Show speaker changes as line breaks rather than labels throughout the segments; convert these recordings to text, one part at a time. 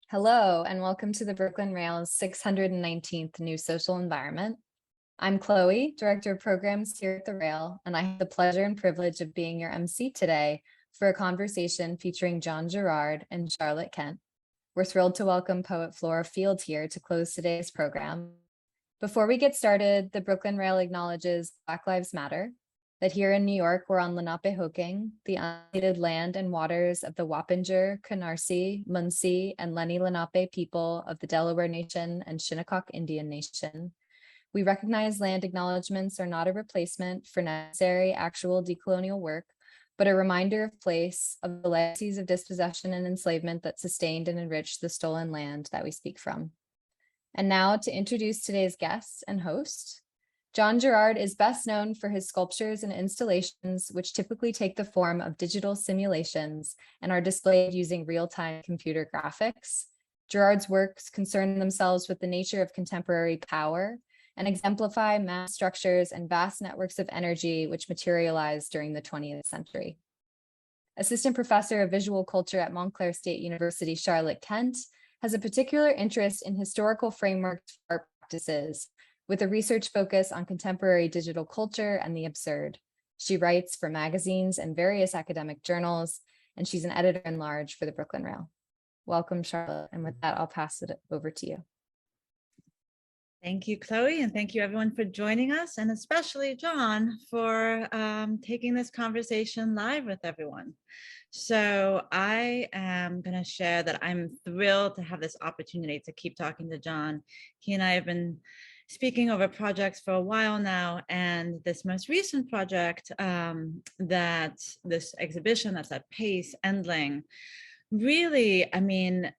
Hello, and welcome to the Brooklyn Rail's 619th New Social Environment. I'm Chloe, Director of Programs here at the Rail, and I have the pleasure and privilege of being your MC today for a conversation featuring John Gerrard and Charlotte Kent. We're thrilled to welcome poet Flora Field here to close today's program. Before we get started, the Brooklyn Rail acknowledges Black Lives Matter, that here in New York, we're on Lenape-Hoking, the unceded land and waters of the Wappinger, Canarsie, Munsee, and Lenni Lenape people of the Delaware Nation and Shinnecock Indian Nation. We recognize land acknowledgements are not a replacement for necessary actual decolonial work, but a reminder of place of the legacies of dispossession and enslavement that sustained and enriched the stolen land that we speak from. And now to introduce today's guest and host. John Gerrard is best known for his sculptures and installations, which typically take the form of digital simulations and are displayed using real-time computer graphics. Gerrard's works concern themselves with the nature of contemporary power and exemplify mass structures and vast networks of energy which materialized during the 20th century. Assistant Professor of Visual Culture at Montclair State University, Charlotte Kent, has a particular interest in historical frameworks for art practices, with a research focus on contemporary digital culture and the absurd. She writes for magazines and various academic journals, and she's an editor-in-large for the Brooklyn Rail. Welcome, Charlotte, and with that, I'll pass it over to you.
Thank you, Chloe, and thank you everyone for joining us, and especially John for taking this conversation live with everyone. So I am going to share that I'm thrilled to have this opportunity to keep talking to John. He and I have been speaking over projects for a while now, and this most recent project, this exhibition that's at Pace, Endling, really, I mean,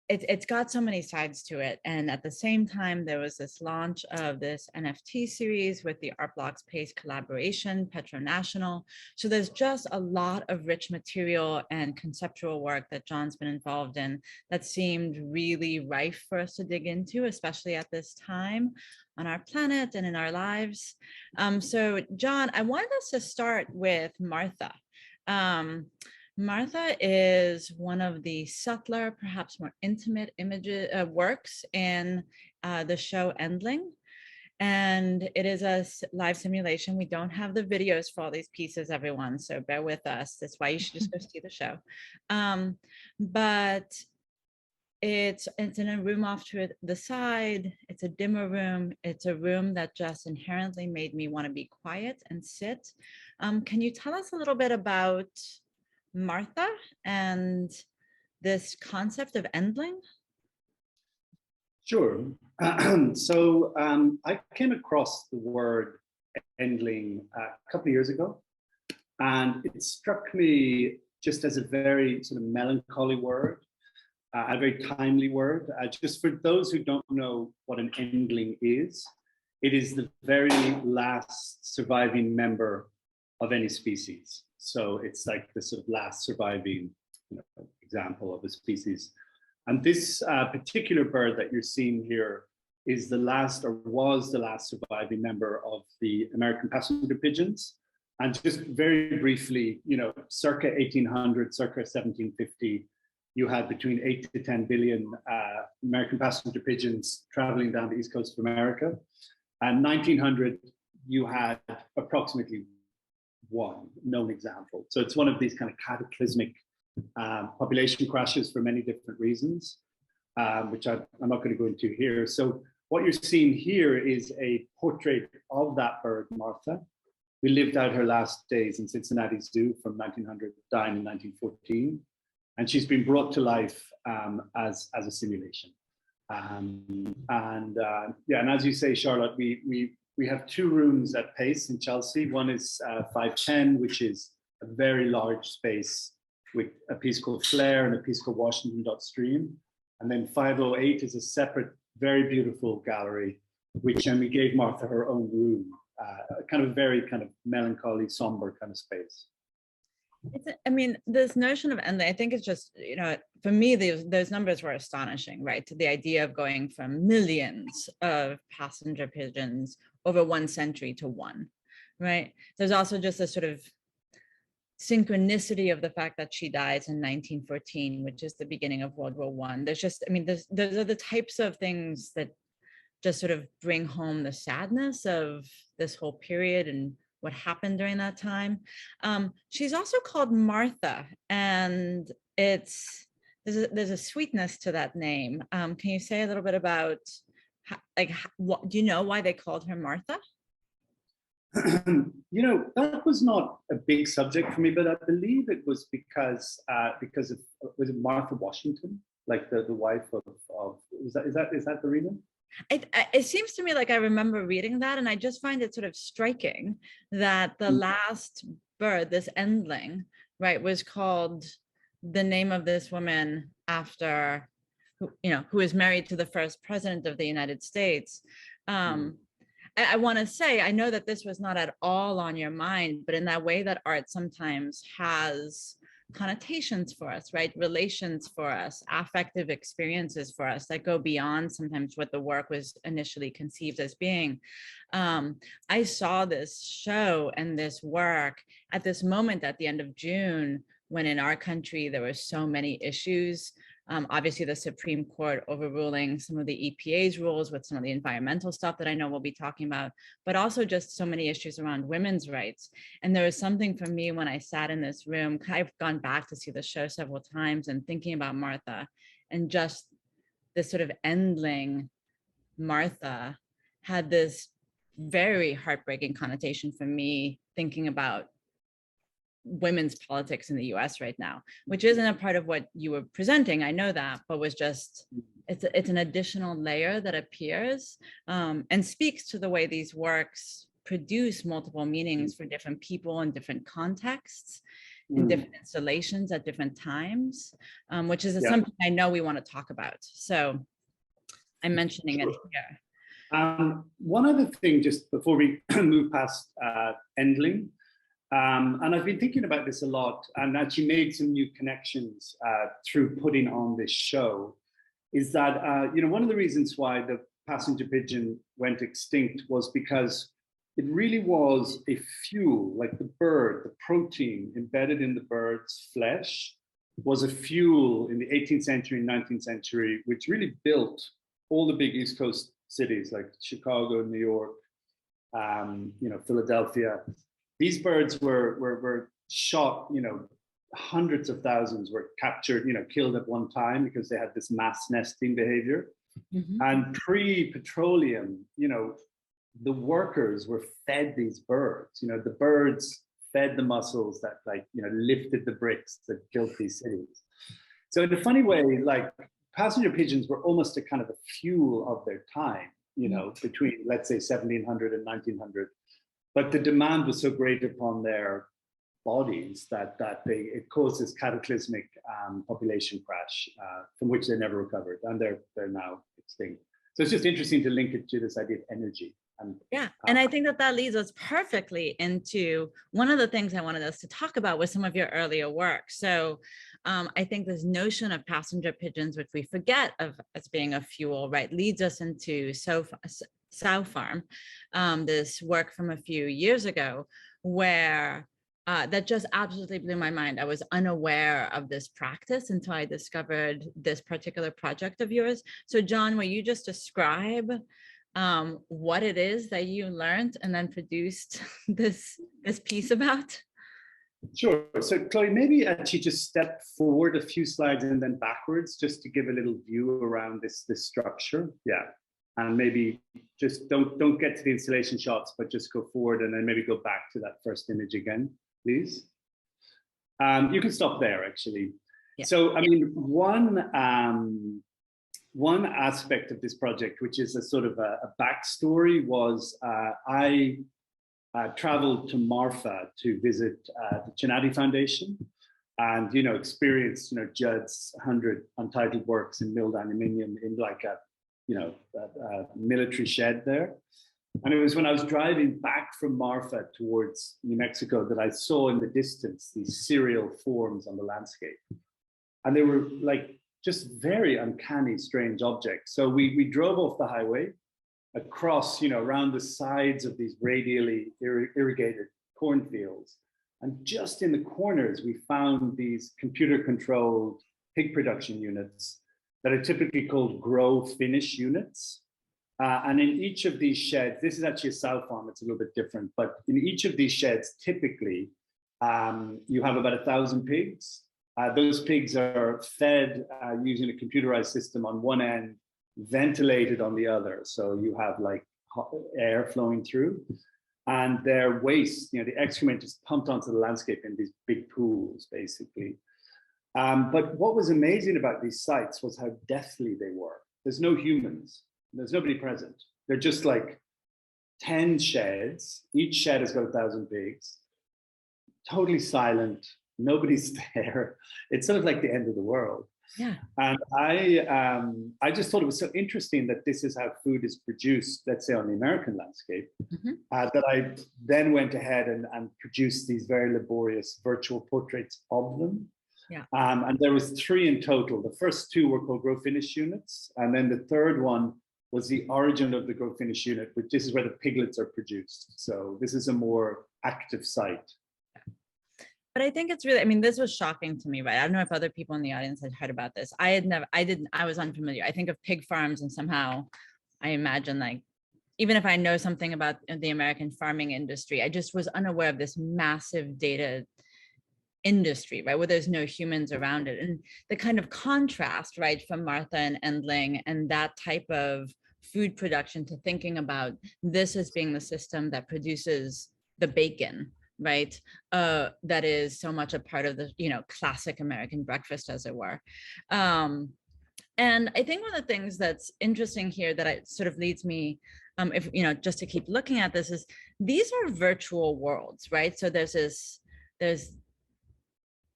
it's got so many sides to it. And at the same time, there was this launch of this NFT series with the Art Blocks Pace collaboration, Petro National. So there's just a lot of rich material and conceptual work that John's been involved in that seemed really rife for us to dig into, especially at this time on our planet and in our lives. So John, I wanted us to start with Martha. Martha is one of the subtler, perhaps more intimate works in the show Endling. And it is a live simulation. We don't have the videos for all these pieces, everyone, so bear with us. That's why you should just go see the show. But it's in a room off to the side. It's a dimmer room. It's a room that just inherently made me want to be quiet and sit. Can you tell us a little bit about Martha and this concept of Endling?
Sure. So I came across the word Endling a couple of years ago, and it struck me just as a very sort of melancholy word, a very timely word. Just for those who don't know what an Endling is, it is the very last surviving member of any species. So it's like the sort of last surviving example of a species. And this particular bird that you're seeing here is the last, or was the last surviving member of the American passenger pigeons. And just very briefly, circa 1800, circa 1750, you had between 8 to 10 billion American passenger pigeons traveling down the east coast of America. And 1900, you had approximately one known example. So it's one of these kind of cataclysmic population crashes for many different reasons, which I'm not going to go into here. So what you're seeing here is a portrait of that bird, Martha, who lived out her last days in Cincinnati Zoo from 1900, dying in 1914. And she's been brought to life as a simulation. And as you say, Charlotte, we have two rooms at Pace in Chelsea. One is 510, which is a very large space with a piece called Flare and a piece called Washington.Stream. And then 508 is a separate, very beautiful gallery, which we gave Martha her own room, kind of very kind of melancholy, somber kind of space.
I mean, this notion of Endling, I think it's just, for me, those numbers were astonishing, right? To the idea of going from millions of passenger pigeons over 1 century to one, right? There's also just a sort of synchronicity of the fact that she dies in 1914, which is the beginning of World War I. There's just, I mean, those are the types of things that just sort of bring home the sadness of this whole period and what happened during that time. She's also called Martha, and there's a sweetness to that name. Can you say a little bit about, what do you know why they called her Martha?
That was not a big subject for me, but I believe it was because of, was it Martha Washington, like the wife of is that the reason?
It seems to me like I remember reading that, and I just find it sort of striking that the last bird, this endling, right, was called the name of this woman after, who is married to the first president of the United States. I want to say, I know that this was not at all on your mind, but in that way that art sometimes has connotations for us, right? Relations for us, affective experiences for us that go beyond sometimes what the work was initially conceived as being. I saw this show and this work at this moment at the end of June, when in our country there were so many issues. Obviously, the Supreme Court overruling some of the EPA's rules with some of the environmental stuff that I know we'll be talking about, but also just so many issues around women's rights. And there was something for me when I sat in this room. I've gone back to see the show several times and thinking about Martha, and just this sort of endling Martha had this very heartbreaking connotation for me, thinking about women's politics in the US right now, which isn't a part of what you were presenting, I know that, but was just, it's an additional layer that appears and speaks to the way these works produce multiple meanings for different people in different contexts, in different installations at different times, which is something I know we want to talk about. So I'm mentioning it here.
One other thing, just before we move past endling, and I've been thinking about this a lot, and actually made some new connections through putting on this show, is that, one of the reasons why the passenger pigeon went extinct was because it really was a fuel, like the bird, the protein embedded in the bird's flesh was a fuel in the 18th century and 19th century, which really built all the big East Coast cities like Chicago, New York, Philadelphia. These birds were shot, hundreds of thousands were captured, killed at one time because they had this mass nesting behavior. And pre-petroleum, the workers were fed these birds. The birds fed the mussels that lifted the bricks that built these cities. So in a funny way, like passenger pigeons were almost a kind of a fuel of their time, between, let's say, 1700 and 1900. But the demand was so great upon their bodies that it caused this cataclysmic population crash from which they never recovered, and they're now extinct. So it's just interesting to link it to this idea of energy.
And I think that leads us perfectly into one of the things I wanted us to talk about with some of your earlier work. So I think this notion of passenger pigeons, which we forget of as being a fuel, right, leads us into Sow Farm, this work from a few years ago, where that just absolutely blew my mind. I was unaware of this practice until I discovered this particular project of yours. So John, will you just describe what it is that you learned and then produced this piece about?
Sure. So Chloe, maybe actually just step forward a few slides and then backwards, just to give a little view around this structure. Yeah. And maybe just don't get to the installation shots, but just go forward and then maybe go back to that first image again, please. You can stop there, actually. Yeah. So, I mean, one aspect of this project, which is a sort of a backstory, was I traveled to Marfa to visit the Chinati Foundation and, experienced, Judd's 100 untitled works in milled aluminium in like a military shed there. And it was when I was driving back from Marfa towards New Mexico that I saw in the distance these serial forms on the landscape. And they were like just very uncanny, strange objects. So we drove off the highway across, around the sides of these radially irrigated cornfields. And just in the corners, we found these computer-controlled pig production units that are typically called grow finish units. And in each of these sheds, this is actually a sow farm, it's a little bit different, but in each of these sheds, typically, you have about 1,000 pigs. Those pigs are fed using a computerized system on one end, ventilated on the other. So you have like air flowing through, and their waste, the excrement is pumped onto the landscape in these big pools, basically. But what was amazing about these sites was how deathly they were. There's no humans, there's nobody present. They're just like 10 sheds. Each shed has got 1,000 pigs, totally silent. Nobody's there. It's sort of like the end of the world.
Yeah.
And I just thought it was so interesting that this is how food is produced, let's say on the American landscape, that I then went ahead and produced these very laborious virtual portraits of them.
Yeah.
And there was 3 in total. The first 2 were called grow finish units. And then the third one was the origin of the grow finish unit, which this is where the piglets are produced. So this is a more active site.
But I think it's really, I mean, this was shocking to me, right? I don't know if other people in the audience had heard about this. I was unfamiliar. I think of pig farms and somehow I imagine like, even if I know something about the American farming industry, I just was unaware of this massive data industry, right? Where there's no humans around it. And the kind of contrast, right, from Martha and Endling and that type of food production to thinking about this as being the system that produces the bacon, right? That is so much a part of the, classic American breakfast, as it were. And I think one of the things that's interesting here that it sort of leads me, if, just to keep looking at this, is these are virtual worlds, right? So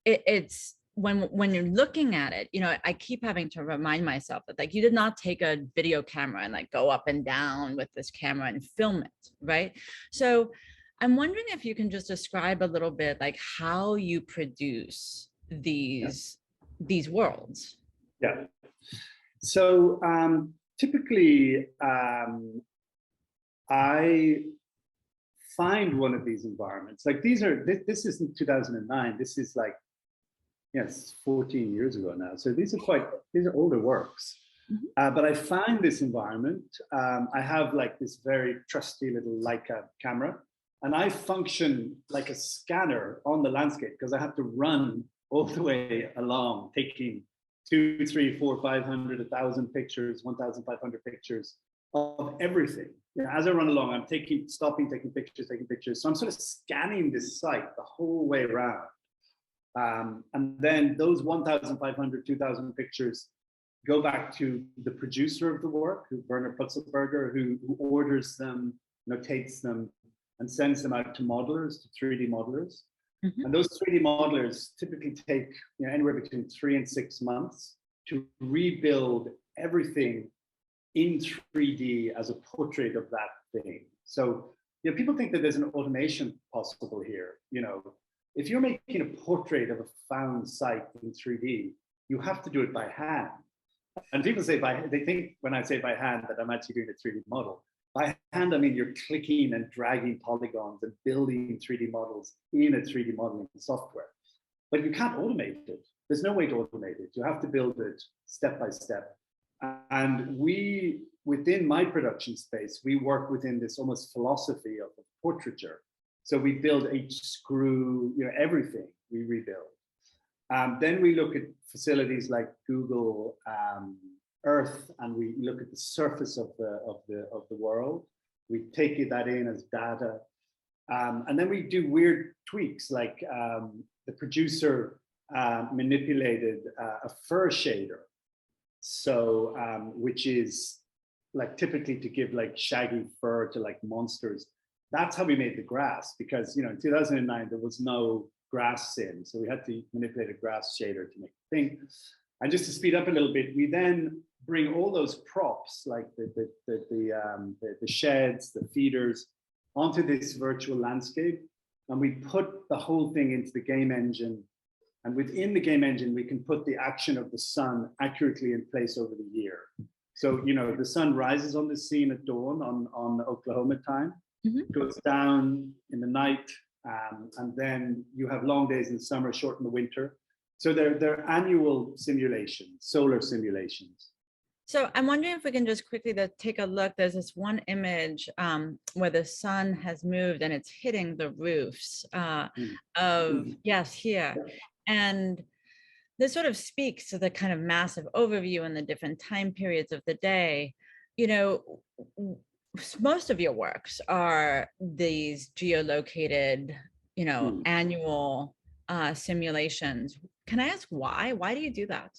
it's when you're looking at it, I keep having to remind myself that like you did not take a video camera and like go up and down with this camera and film it, right? So I'm wondering if you can just describe a little bit like how you produce these worlds.
Yeah. So typically, I find one of these environments. Like this isn't 2009. This is like, yes, 14 years ago now. So these are older works. But I find this environment. I have like this very trusty little Leica camera. And I function like a scanner on the landscape because I have to run all the way along, taking 2, 3, 4, 500, 1,000 pictures, 1,500 pictures of everything. As I run along, I'm stopping, taking pictures. So I'm sort of scanning this site the whole way around. And then those 1,500, 2,000 pictures go back to the producer of the work, Werner Putzelberger, who orders them, notates them, and sends them out to modelers, to 3D modelers. And those 3D modelers typically take anywhere between 3 and 6 months to rebuild everything in 3D as a portrait of that thing. So people think that there's an automation possible here. If you're making a portrait of a found site in 3D, you have to do it by hand. And people say they think when I say by hand that I'm actually doing a 3D model. By hand, I mean you're clicking and dragging polygons and building 3D models in a 3D modeling software. But you can't automate it. There's no way to automate it. You have to build it step by step. And within my production space, we work within this almost philosophy of portraiture. So we build each screw, everything we rebuild. Then we look at facilities like Google Earth, and we look at the surface of the world. We take that in as data, and then we do weird tweaks, like the producer manipulated a fur shader, so which is like typically to give like shaggy fur to like monsters. That's how we made the grass, because in 2009 there was no grass sim, so we had to manipulate a grass shader to make the thing. And just to speed up a little bit, we then bring all those props, like the sheds, the feeders, onto this virtual landscape, and we put the whole thing into the game engine. And within the game engine, we can put the action of the sun accurately in place over the year. So the sun rises on the scene at dawn on Oklahoma time, goes down in the night, And then you have long days in the summer, short in the winter. So they're annual simulations, solar simulations.
So I'm wondering if we can just quickly take a look. There's this one image where the sun has moved and it's hitting the roofs of, yes, here. And this sort of speaks to the kind of massive overview and the different time periods of the day. You know, most of your works are these geolocated, you know, annual simulations. Can I ask why? Why do you do that?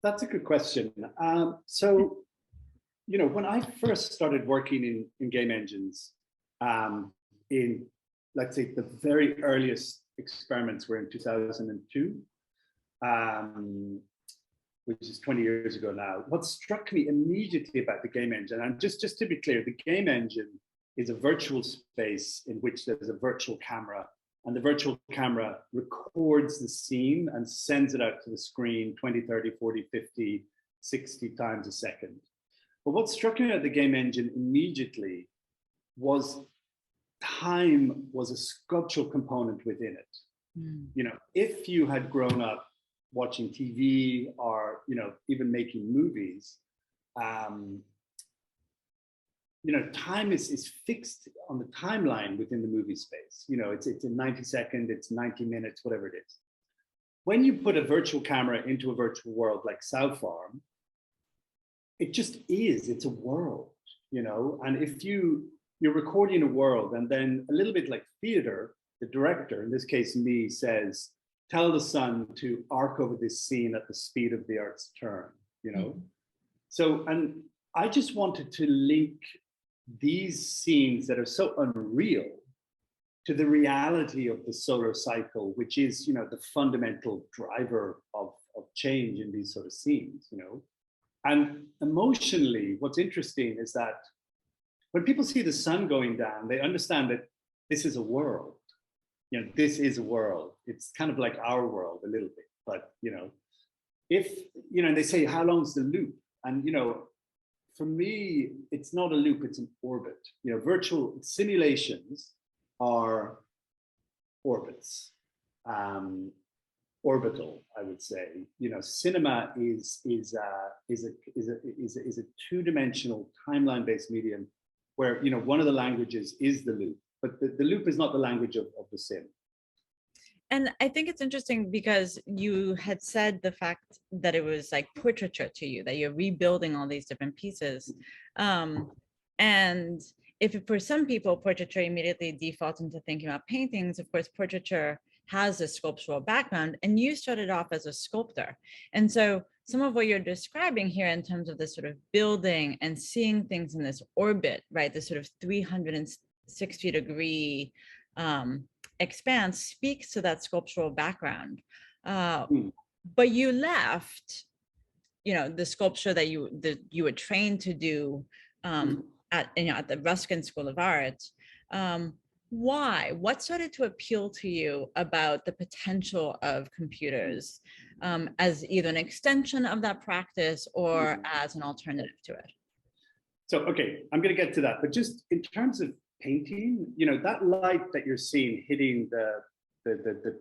That's a good question. So, you know, when I first started working in game engines, in, let's say, the very earliest experiments were in 2002, which is 20 years ago now. What struck me immediately about the game engine, and just to be clear, the game engine is a virtual space in which there's a virtual camera, and the virtual camera records the scene and sends it out to the screen 20, 30, 40, 50, 60 times a second. But what struck me about the game engine immediately was time was a sculptural component within it. You know, if you had grown up watching TV or, you know, even making movies, you know, time is fixed on the timeline within the movie space. You know, it's a 90 second, it's 90 minutes, whatever it is. When you put a virtual camera into a virtual world like South Farm, it just is, it's a world, you know, and if you're recording a world, and then a little bit like theater, the director, in this case me, says, tell the sun to arc over this scene at the speed of the Earth's turn, you know? So, and I just wanted to link these scenes that are so unreal to the reality of the solar cycle, which is, you know, the fundamental driver of change in these sort of scenes, you know? And emotionally, what's interesting is that when people see the sun going down, they understand that this is a world. You know, this is a world. It's kind of like our world a little bit, but, you know, if, you know, and they say, how long is the loop? And, you know, for me, it's not a loop, it's an orbit. You know, virtual simulations are orbits, orbital, I would say. You know, cinema is a two-dimensional timeline-based medium where, you know, one of the languages is the loop, but the loop is not the language of the sim.
And I think it's interesting because you had said the fact that it was like portraiture to you, that you're rebuilding all these different pieces. And if for some people, portraiture immediately defaults into thinking about paintings, of course, portraiture has a sculptural background, and you started off as a sculptor. And so some of what you're describing here in terms of this sort of building and seeing things in this orbit, right, this sort of 360-degree expanse speaks to that sculptural background. But you left, you know, the sculpture that you were trained to do at the Ruskin School of Art. Why? What started to appeal to you about the potential of computers as either an extension of that practice or as an alternative to it?
So, okay, I'm going to get to that, but just in terms of painting, you know, that light that you're seeing hitting the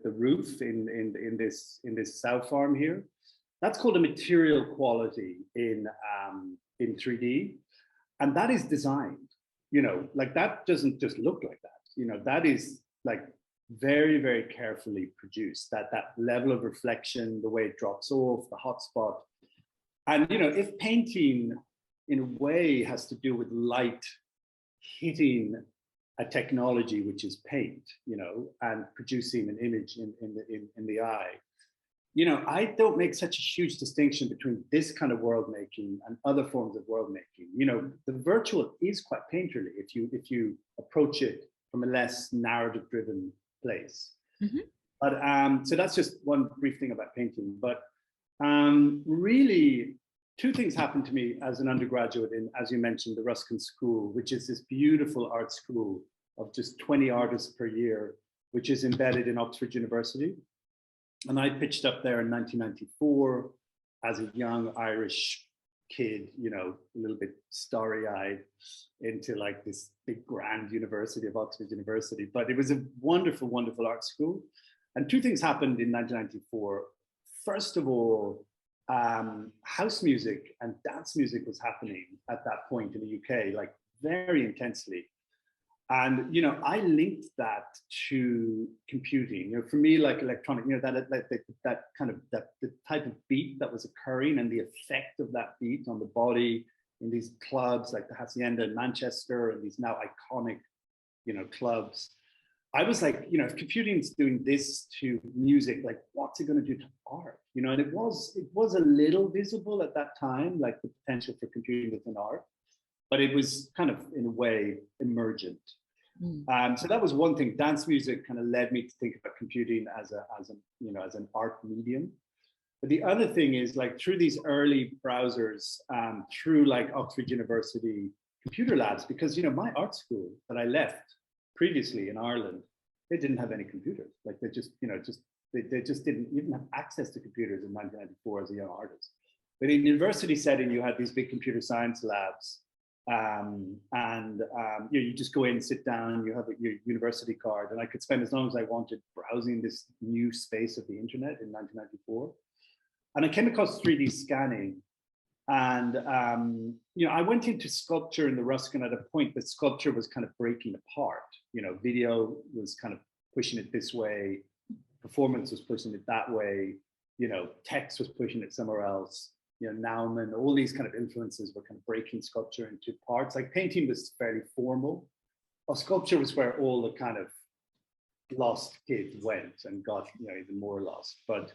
roof in this South Farm here, that's called a material quality in 3D, and that is designed. You know, like that doesn't just look like that. You know, that is like very, very carefully produced. That level of reflection, the way it drops off, the hot spot, and you know, if painting in a way has to do with light hitting a technology which is paint, you know, and producing an image in the eye. You know, I don't make such a huge distinction between this kind of world making and other forms of world making. You know, the virtual is quite painterly if you approach it from a less narrative driven place. But so that's just one brief thing about painting. But really, two things happened to me as an undergraduate in, as you mentioned, the Ruskin School, which is this beautiful art school of just 20 artists per year, which is embedded in Oxford University. And I pitched up there in 1994 as a young Irish kid, you know, a little bit starry-eyed into like this big grand university of Oxford University. But it was a wonderful, wonderful art school. And two things happened in 1994. First of all, house music and dance music was happening at that point in the UK, like very intensely. And, you know, I linked that to computing. You know, for me, like electronic, you know, that kind of, the type of beat that was occurring and the effect of that beat on the body in these clubs like the Hacienda in Manchester and these now iconic, you know, clubs. I was like, you know, if computing is doing this to music, like what's it going to do to art? You know, and it was a little visible at that time, like the potential for computing within art, but it was kind of in a way emergent. So that was one thing. Dance music kind of led me to think about computing as an art medium. But the other thing is, like, through these early browsers, through like Oxford University computer labs, because, you know, my art school that I left previously in Ireland, they didn't have any computers. Like they just, you know, they just didn't even have access to computers in 1994 as a young artist. But in university setting, you had these big computer science labs. You just go in, sit down, you have your university card, and I could spend as long as I wanted browsing this new space of the internet in 1994. And I came across 3D scanning, and you know, I went into sculpture in the Ruskin at a point that sculpture was kind of breaking apart. You know, video was kind of pushing it this way, performance was pushing it that way, you know, text was pushing it somewhere else. You know, Naumann, all these kind of influences were kind of breaking sculpture into parts. Like painting was fairly formal, while sculpture was where all the kind of lost kids went and got, you know, even more lost. But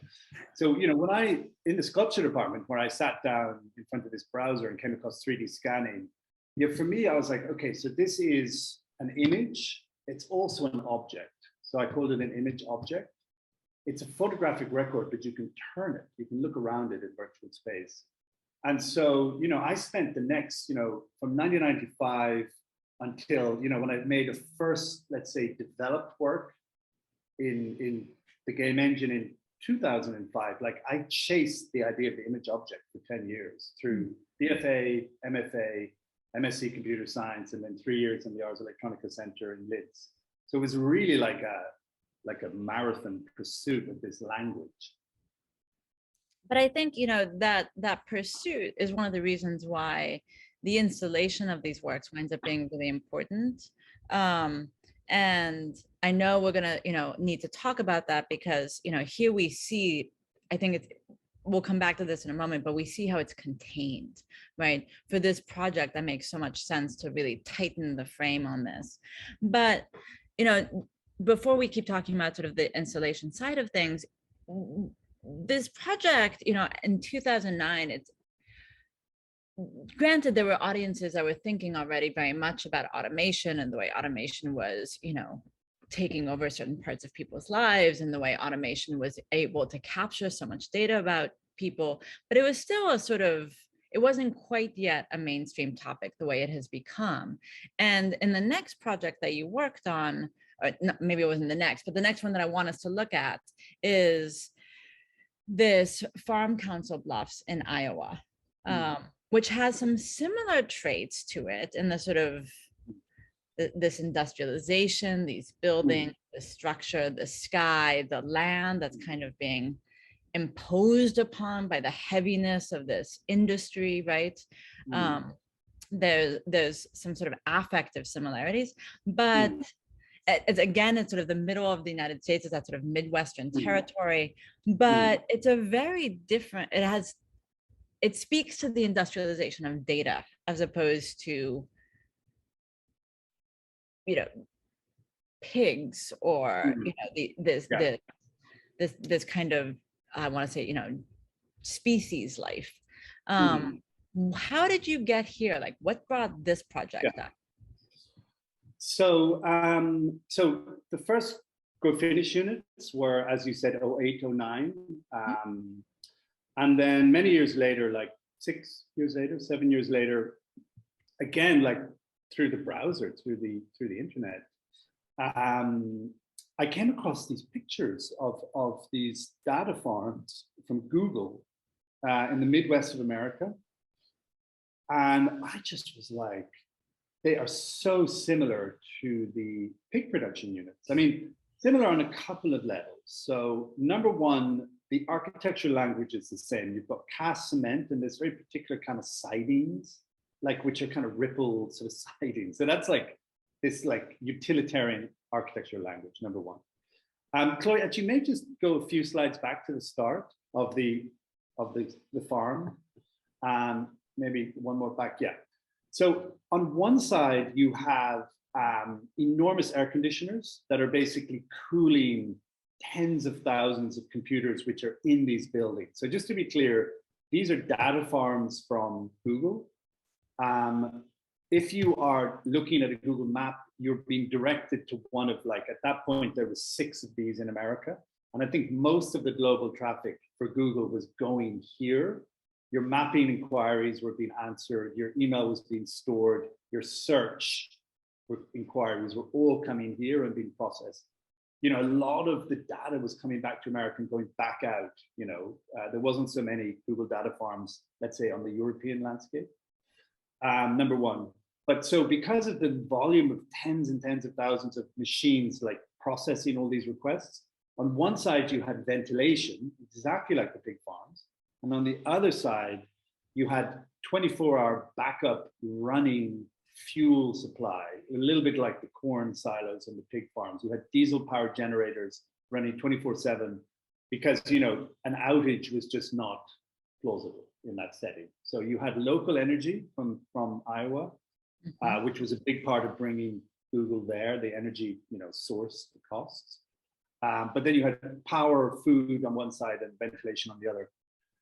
so, you know, when I, in the sculpture department, where I sat down in front of this browser and came across 3D scanning, you know, for me, I was like, okay, so this is an image, it's also an object. So I called it an image object. It's a photographic record, but you can turn it. You can look around it in virtual space. And so, you know, I spent the next, you know, from 1995 until, you know, when I made a first, let's say, developed work in the game engine in 2005, like I chased the idea of the image object for 10 years through BFA, MFA, MSc Computer Science, and then 3 years in the Ars Electronica Center in Leeds. So it was really like a marathon pursuit of this language.
But I think, you know, that pursuit is one of the reasons why the installation of these works winds up being really important. And I know we're gonna, you know, need to talk about that because, you know, here we see, I think we'll come back to this in a moment, but we see how it's contained, right? For this project, that makes so much sense to really tighten the frame on this. But, you know, before we keep talking about sort of the installation side of things, this project, you know, in 2009, it's granted there were audiences that were thinking already very much about automation and the way automation was, you know, taking over certain parts of people's lives and the way automation was able to capture so much data about people, but it was still a sort of, it wasn't quite yet a mainstream topic the way it has become. And in the next project that you worked on, no, maybe it wasn't the next, but the next one that I want us to look at is this Farm Council Bluffs in Iowa, which has some similar traits to it in the sort of this industrialization, these buildings, the structure, the sky, the land that's kind of being imposed upon by the heaviness of this industry, right? There's some sort of affective similarities, but it's sort of the middle of the United States, it's that sort of Midwestern territory, but it's a very different, it speaks to the industrialization of data as opposed to, you know, pigs or, you know, this kind of, I want to say, you know, species life. How did you get here? Like, what brought this project up?
So, so the first Go Finish units were, as you said, 08, 09. And then many years later, like 6 years later, 7 years later, again, like through the browser, through the internet, I came across these pictures of these data farms from Google in the Midwest of America. And I just was like, they are so similar to the pig production units. I mean, similar on a couple of levels. So number one, the architectural language is the same. You've got cast cement and there's very particular kind of sidings, like which are kind of rippled sort of sidings. So that's like this like utilitarian architectural language, number one. Chloe, actually, may just go a few slides back to the start of the farm. Maybe one more back, yeah. So on one side, you have enormous air conditioners that are basically cooling tens of thousands of computers which are in these buildings. So just to be clear, these are data farms from Google. If you are looking at a Google map, you're being directed to one of, like, at that point, there was 6 of these in America. And I think most of the global traffic for Google was going here. Your mapping inquiries were being answered, your email was being stored, your search inquiries were all coming here and being processed. You know, a lot of the data was coming back to America and going back out. You know, there wasn't so many Google data farms, let's say, on the European landscape, number one. But so because of the volume of tens and tens of thousands of machines like processing all these requests, on one side you had ventilation, exactly like the pig farms. And on the other side, you had 24-hour backup running fuel supply, a little bit like the corn silos and the pig farms. You had diesel-powered generators running 24/7 because, you know, an outage was just not plausible in that setting. So you had local energy from Iowa, which was a big part of bringing Google there, the energy, you know, source, the costs. But then you had power, food on one side and ventilation on the other.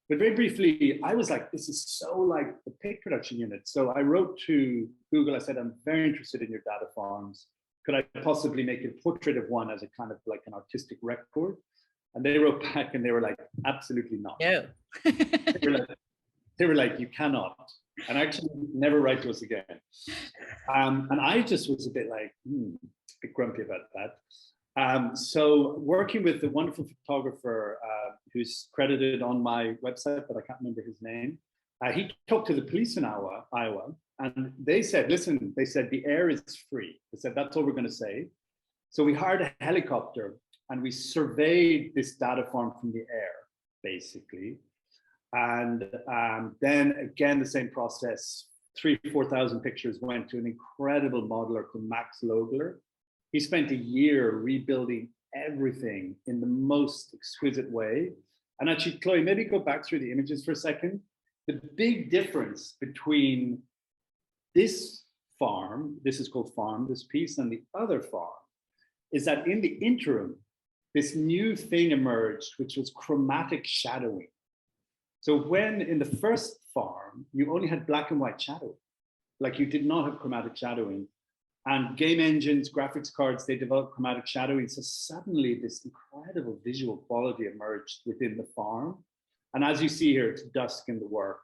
But very briefly, I was like, this is so like the pig production unit. So I wrote to Google, I said, I'm very interested in your data farms. Could I possibly make a portrait of one as a kind of like an artistic record? And they wrote back and they were like, absolutely not.
No.
they were like, you cannot. And actually never write to us again. And I just was a bit like, a bit grumpy about that. So working with the wonderful photographer who's credited on my website, but I can't remember his name, he talked to the police in Iowa, and they said, listen, they said, the air is free. They said, that's all we're going to say. So we hired a helicopter and we surveyed this data farm from the air, basically. And then again, the same process, 3,000-4,000 pictures went to an incredible modeler called Max Logler. He spent a year rebuilding everything in the most exquisite way. And actually, Chloe, maybe go back through the images for a second. The big difference between this farm, this is called farm, this piece, and the other farm, is that in the interim, this new thing emerged, which was chromatic shadowing. So when in the first farm, you only had black and white shadowing, like you did not have chromatic shadowing. And game engines, graphics cards, they developed chromatic shadowing. So suddenly this incredible visual quality emerged within the farm. And as you see here, it's dusk in the work.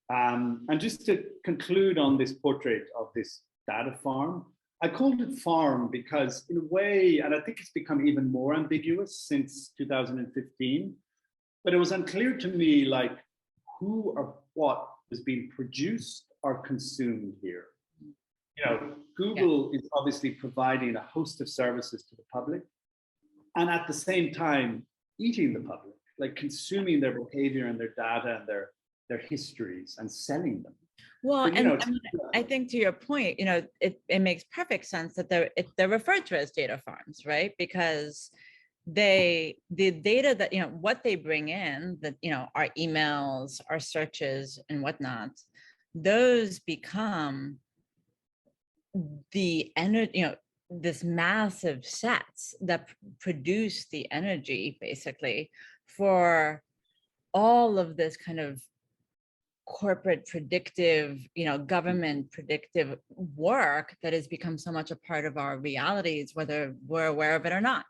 And just to conclude on this portrait of this data farm, I called it farm because in a way, and I think it's become even more ambiguous since 2015, but it was unclear to me like who or what was being produced or consumed here. You know, Google is obviously providing a host of services to the public and at the same time eating the public, like consuming their behavior and their data and their histories and selling them.
Well,
but, and
I think to your point, you know, it makes perfect sense that they're referred to as data farms, right? Because the data that, you know, what they bring in, that, you know, our emails, our searches and whatnot, those become the energy, you know, this massive sets that produce the energy basically for all of this kind of corporate predictive, you know, government predictive work that has become so much a part of our realities, whether we're aware of it or not.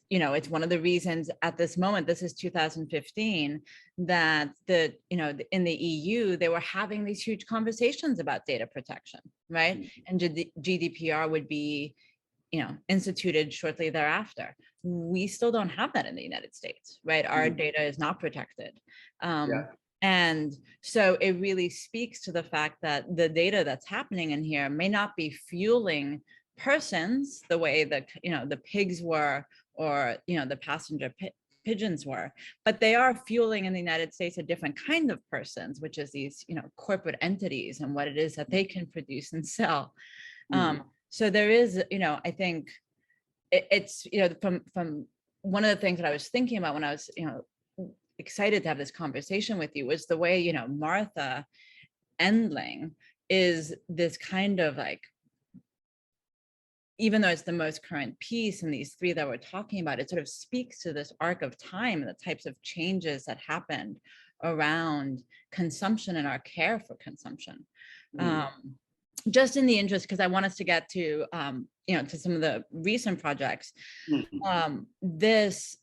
You know, it's one of the reasons at this moment, this is 2015, that in the EU, they were having these huge conversations about data protection, right? And GDPR would be, you know, instituted shortly thereafter. We still don't have that in the United States, right? Our data is not protected. And so it really speaks to the fact that the data that's happening in here may not be fueling persons the way that, the pigs were, or, the passenger pigeons were, but they are fueling in the United States a different kind of persons, which is these, corporate entities and what it is that they can produce and sell. So there is, I think it's, from one of the things that I was thinking about when I was, excited to have this conversation with you was the way, Martha Endling is this kind of like, even though it's the most current piece in these three that we're talking about, it sort of speaks to this arc of time and the types of changes that happened around consumption and our care for consumption. Just in the interest, because I want us to get to, to some of the recent projects, this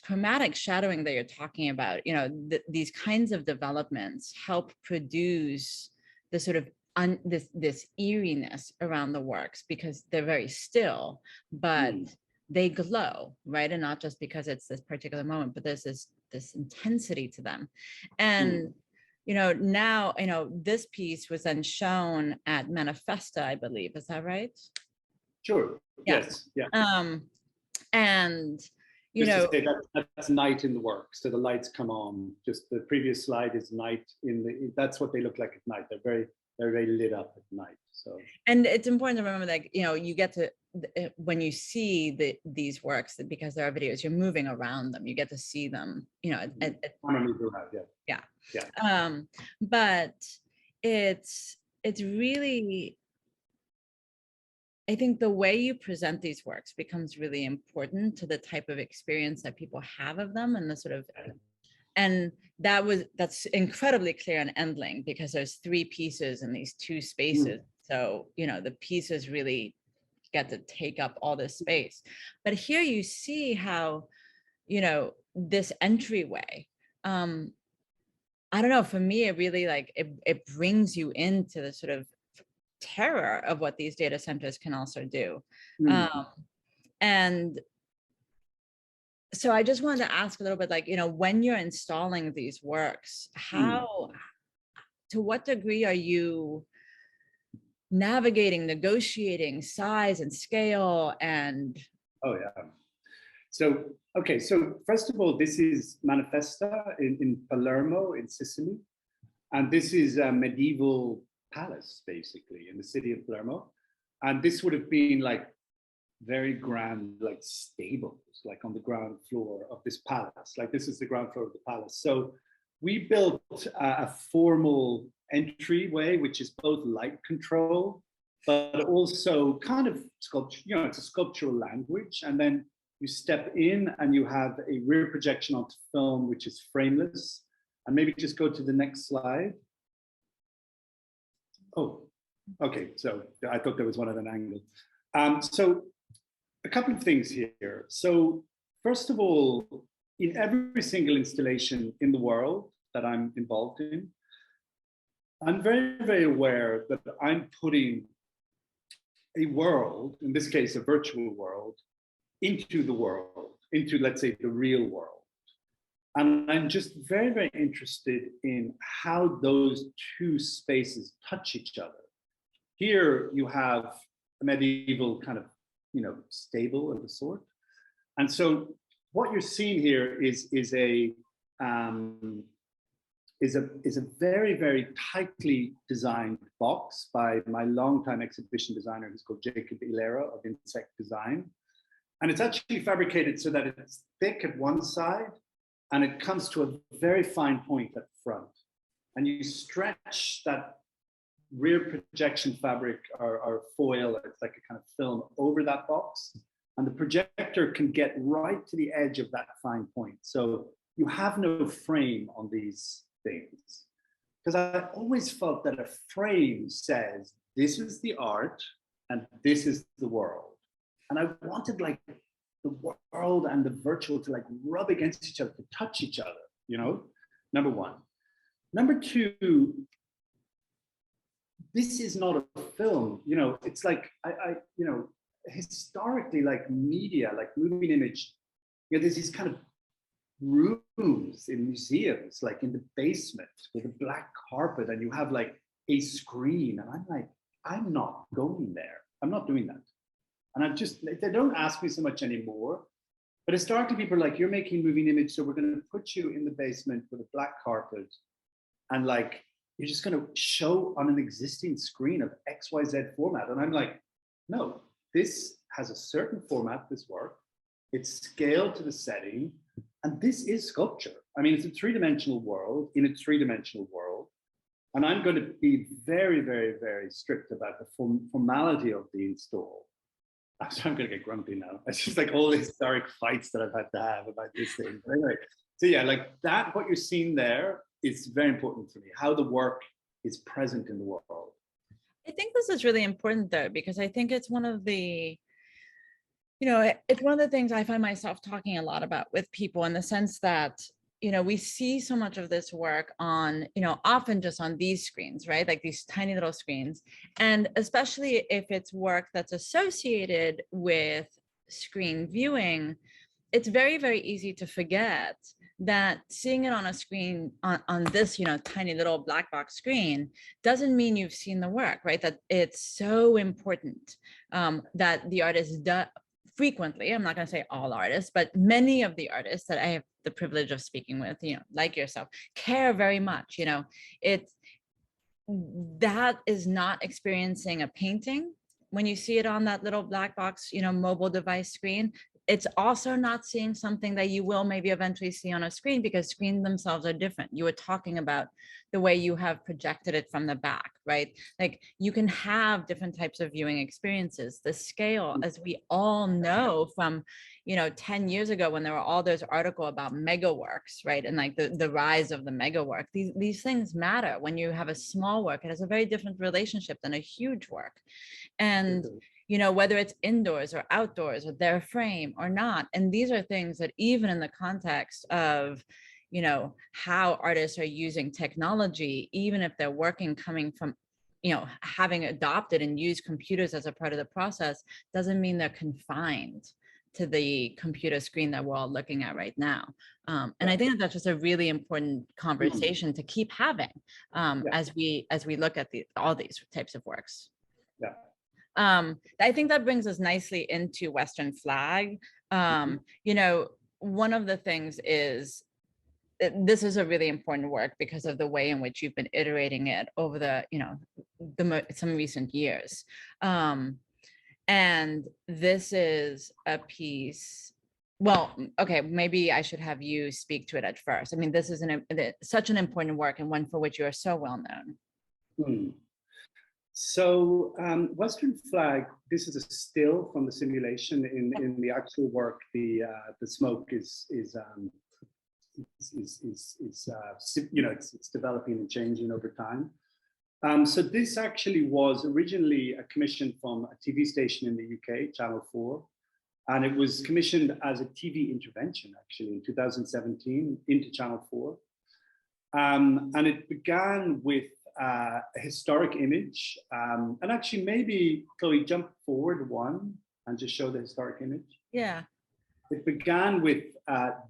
chromatic shadowing that you're talking about, these kinds of developments help produce the sort of this eeriness around the works, because they're very still, but they glow, right? And not just because it's this particular moment, but there's this intensity to them. And now, this piece was then shown at Manifesta, I believe. Is that right?
Sure.
Yeah.
Yes. Yeah.
And
Just to say that's night in the work. So the lights come on. Just the previous slide is night that's what they look like at night. They're very lit up at night. So. And
it's important to remember that you get to, when you see these works, because there are videos, you're moving around them. You get to see them. Yeah. But it's really, I think the way you present these works becomes really important to the type of experience that people have of them, and the sort of, and that's incredibly clear in Endling, because there's three pieces in these two spaces. So, the pieces really get to take up all this space. But here you see how, this entryway, I don't know, for me, it really it brings you into the sort of terror of what these data centers can also do. And so I just wanted to ask a little bit, when you're installing these works, to what degree are you navigating, negotiating size and scale and?
Oh yeah. So, okay, so first of all, this is Manifesta in Palermo in Sicily. And this is a medieval palace, basically, in the city of Palermo. And this would have been very grand, stables, on the ground floor of this palace. This is the ground floor of the palace. So we built a formal entryway, which is both light control, but also kind of sculpture, it's a sculptural language. And then you step in and you have a rear projection onto film, which is frameless. And maybe just go to the next slide. Oh, okay. So I thought there was one at an angle. So a couple of things here. So first of all, in every single installation in the world that I'm involved in, I'm very, very aware that I'm putting a world, in this case, a virtual world, into the world, into, let's say, the real world. And I'm just very, very interested in how those two spaces touch each other. Here you have a medieval kind of, stable of a sort. And so what you're seeing here is a very, very tightly designed box by my longtime exhibition designer, who's called Jacob Ilera of Insect Design. And it's actually fabricated so that it's thick at one side and it comes to a very fine point at the front. And you stretch that rear projection fabric or foil, it's like a kind of film over that box. And the projector can get right to the edge of that fine point. So you have no frame on these things. Because I always felt that a frame says, this is the art and this is the world. And I wanted the world and the virtual to rub against each other, to touch each other, number one. Number two, this is not a film, it's historically, media, moving image, there's these kind of rooms in museums, like in the basement with a black carpet, and you have like a screen. And I'm like, I'm not going there. I'm not doing that. And I'm just, they don't ask me so much anymore. But historically, people are like, you're making moving image, so we're going to put you in the basement with a black carpet, and like, you're just going to show on an existing screen of XYZ format. And I'm like, no, this has a certain format, this work. It's scaled to the setting. And this is sculpture. I mean, it's a three-dimensional world in a three-dimensional world. And I'm going to be very, very, very strict about the formality of the install. I'm going to get grumpy now. It's just like all the historic fights that I've had to have about this thing. But anyway, so yeah, like that, what you're seeing there is very important to me, how the work is present in the world.
I think this is really important though, because I think it's one of the, it's one of the things I find myself talking a lot about with people, in the sense that, we see so much of this work on, often just on these screens, right? Like these tiny little screens. And especially if it's work that's associated with screen viewing, it's very, very easy to forget that seeing it on a screen, on this, tiny little black box screen, doesn't mean you've seen the work, right? That it's so important that the artist does frequently, I'm not going to say all artists, but many of the artists that I have the privilege of speaking with, like yourself, care very much. It's, that is not experiencing a painting when you see it on that little black box, mobile device screen. It's also not seeing something that you will maybe eventually see on a screen, because screens themselves are different. You were talking about the way you have projected it from the back, right? Like you can have different types of viewing experiences. The scale, as we all know from, 10 years ago, when there were all those articles about mega works, right? And like the rise of the mega work, these things matter. When you have a small work, it has a very different relationship than a huge work. And whether it's indoors or outdoors, or their frame or not. And these are things that even in the context of, how artists are using technology, even if they're working coming from, having adopted and used computers as a part of the process, doesn't mean they're confined to the computer screen that we're all looking at right now. And I think that's just a really important conversation to keep having as we look at all these types of works.
Yeah.
I think that brings us nicely into Western Flag. One of the things is, this is a really important work because of the way in which you've been iterating it over the, some recent years. And this is a piece, well, okay, maybe I should have you speak to it at first. I mean, this is such an important work, and one for which you are so well known.
So Western Flag, this is a still from the simulation. In the actual work, the smoke is developing and changing over time. So this actually was originally a commission from a TV station in the UK, Channel 4, and it was commissioned as a TV intervention actually in 2017 into Channel 4. And it began with a historic image. And actually, maybe, Chloe, jump forward one and just show the historic image.
Yeah.
It began with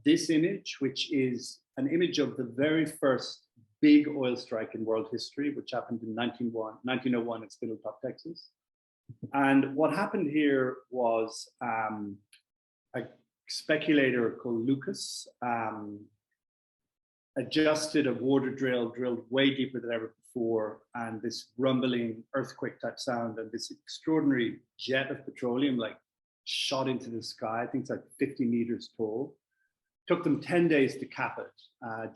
this image, which is an image of the very first big oil strike in world history, which happened in 1901 in Spindletop, Texas. And what happened here was a speculator called Lucas adjusted a water drill, drilled way deeper than ever before, and this rumbling earthquake type sound and this extraordinary jet of petroleum like shot into the sky. I think it's like 50 meters tall. Took them 10 days to cap it,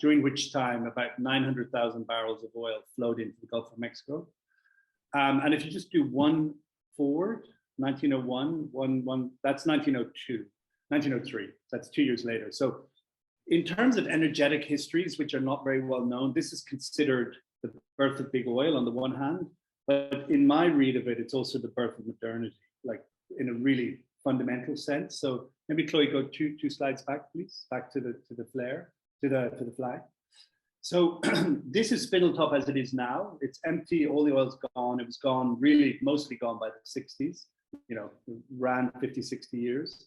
during which time about 900,000 barrels of oil flowed into the Gulf of Mexico. And if you just do one forward, 1901, that's 1902, 1903, that's 2 years later. So in terms of energetic histories, which are not very well known, this is considered the birth of big oil on the one hand, but in my read of it, it's also the birth of modernity, like in a really fundamental sense. So maybe Chloe, go two slides back, please, back to the flare, to the flag. So this is Spindletop as it is now. It's empty, all the oil's gone. It was gone, really mostly gone by the 60s, ran 50, 60 years.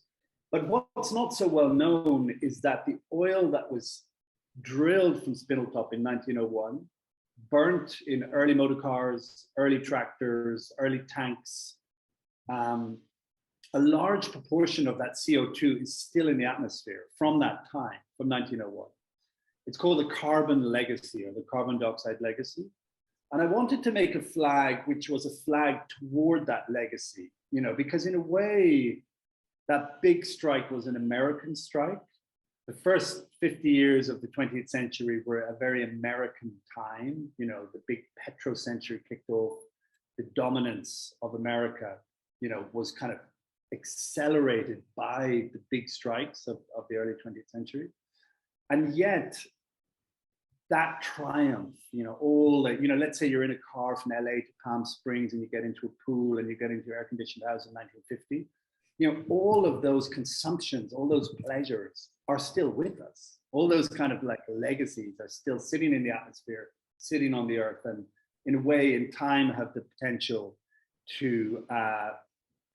But what's not so well known is that the oil that was drilled from Spindletop in 1901, burnt in early motor cars, early tractors, early tanks, a large proportion of that CO2 is still in the atmosphere from that time, from 1901. It's called the carbon legacy, or the carbon dioxide legacy. And I wanted to make a flag which was a flag toward that legacy, you know, because in a way, that big strike was an American strike. The first 50 years of the 20th century were a very American time. You know, the big Petro century kicked off. The dominance of America, you know, was kind of accelerated by the big strikes of the early 20th century. And yet, that triumph, you know, all the, you know, let's say you're in a car from LA to Palm Springs and you get into a pool and you get into your air-conditioned house in 1950, you know, all of those consumptions, all those pleasures are still with us. All those kind of like legacies are still sitting in the atmosphere, sitting on the earth, and in a way, in time, have the potential to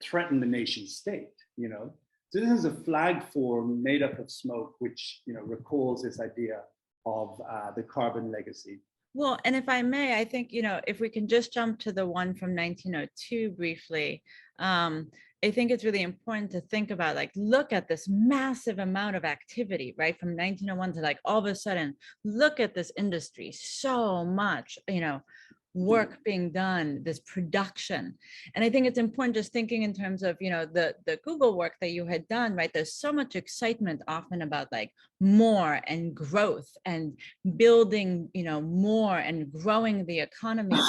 threaten the nation state, you know. So this is a flag form made up of smoke, which, you know, recalls this idea of the carbon legacy.
Well, and if I may, I think, you know, if we can just jump to the one from 1902 briefly, I think it's really important to think about, like, look at this massive amount of activity, right? From 1901 to like all of a sudden, look at this industry, so much, you know, work being done, this production. And I think it's important just thinking in terms of, you know, the Google work that you had done, right? There's so much excitement often about like more and growth and building, you know, more and growing the economy.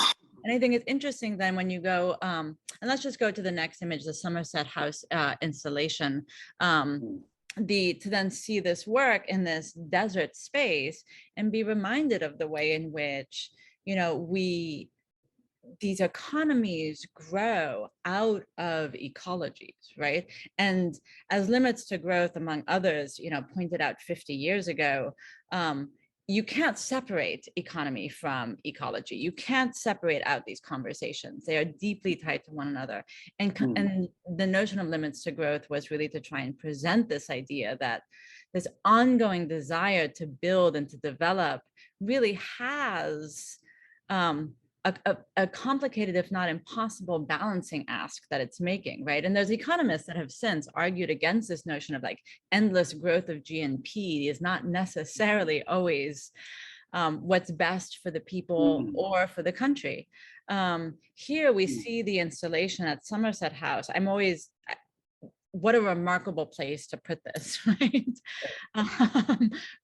And I think it's interesting then when you go, and let's just go to the next image, the Somerset House installation, to then see this work in this desert space and be reminded of the way in which, you know, these economies grow out of ecologies, right? And as limits to growth, among others, you know, pointed out 50 years ago, you can't separate economy from ecology. You can't separate out these conversations. They are deeply tied to one another. And the notion of limits to growth was really to try and present this idea that this ongoing desire to build and to develop really has a complicated, if not impossible, balancing ask that it's making, right? And there's economists that have since argued against this notion of like endless growth of GNP is not necessarily always what's best for the people or for the country. Here we see the installation at Somerset House. I'm always, what a remarkable place to put this, right?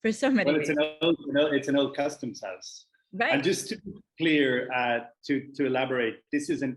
For so many reasons.
It's an old customs house.
Right.
And just to be clear, to elaborate, this is an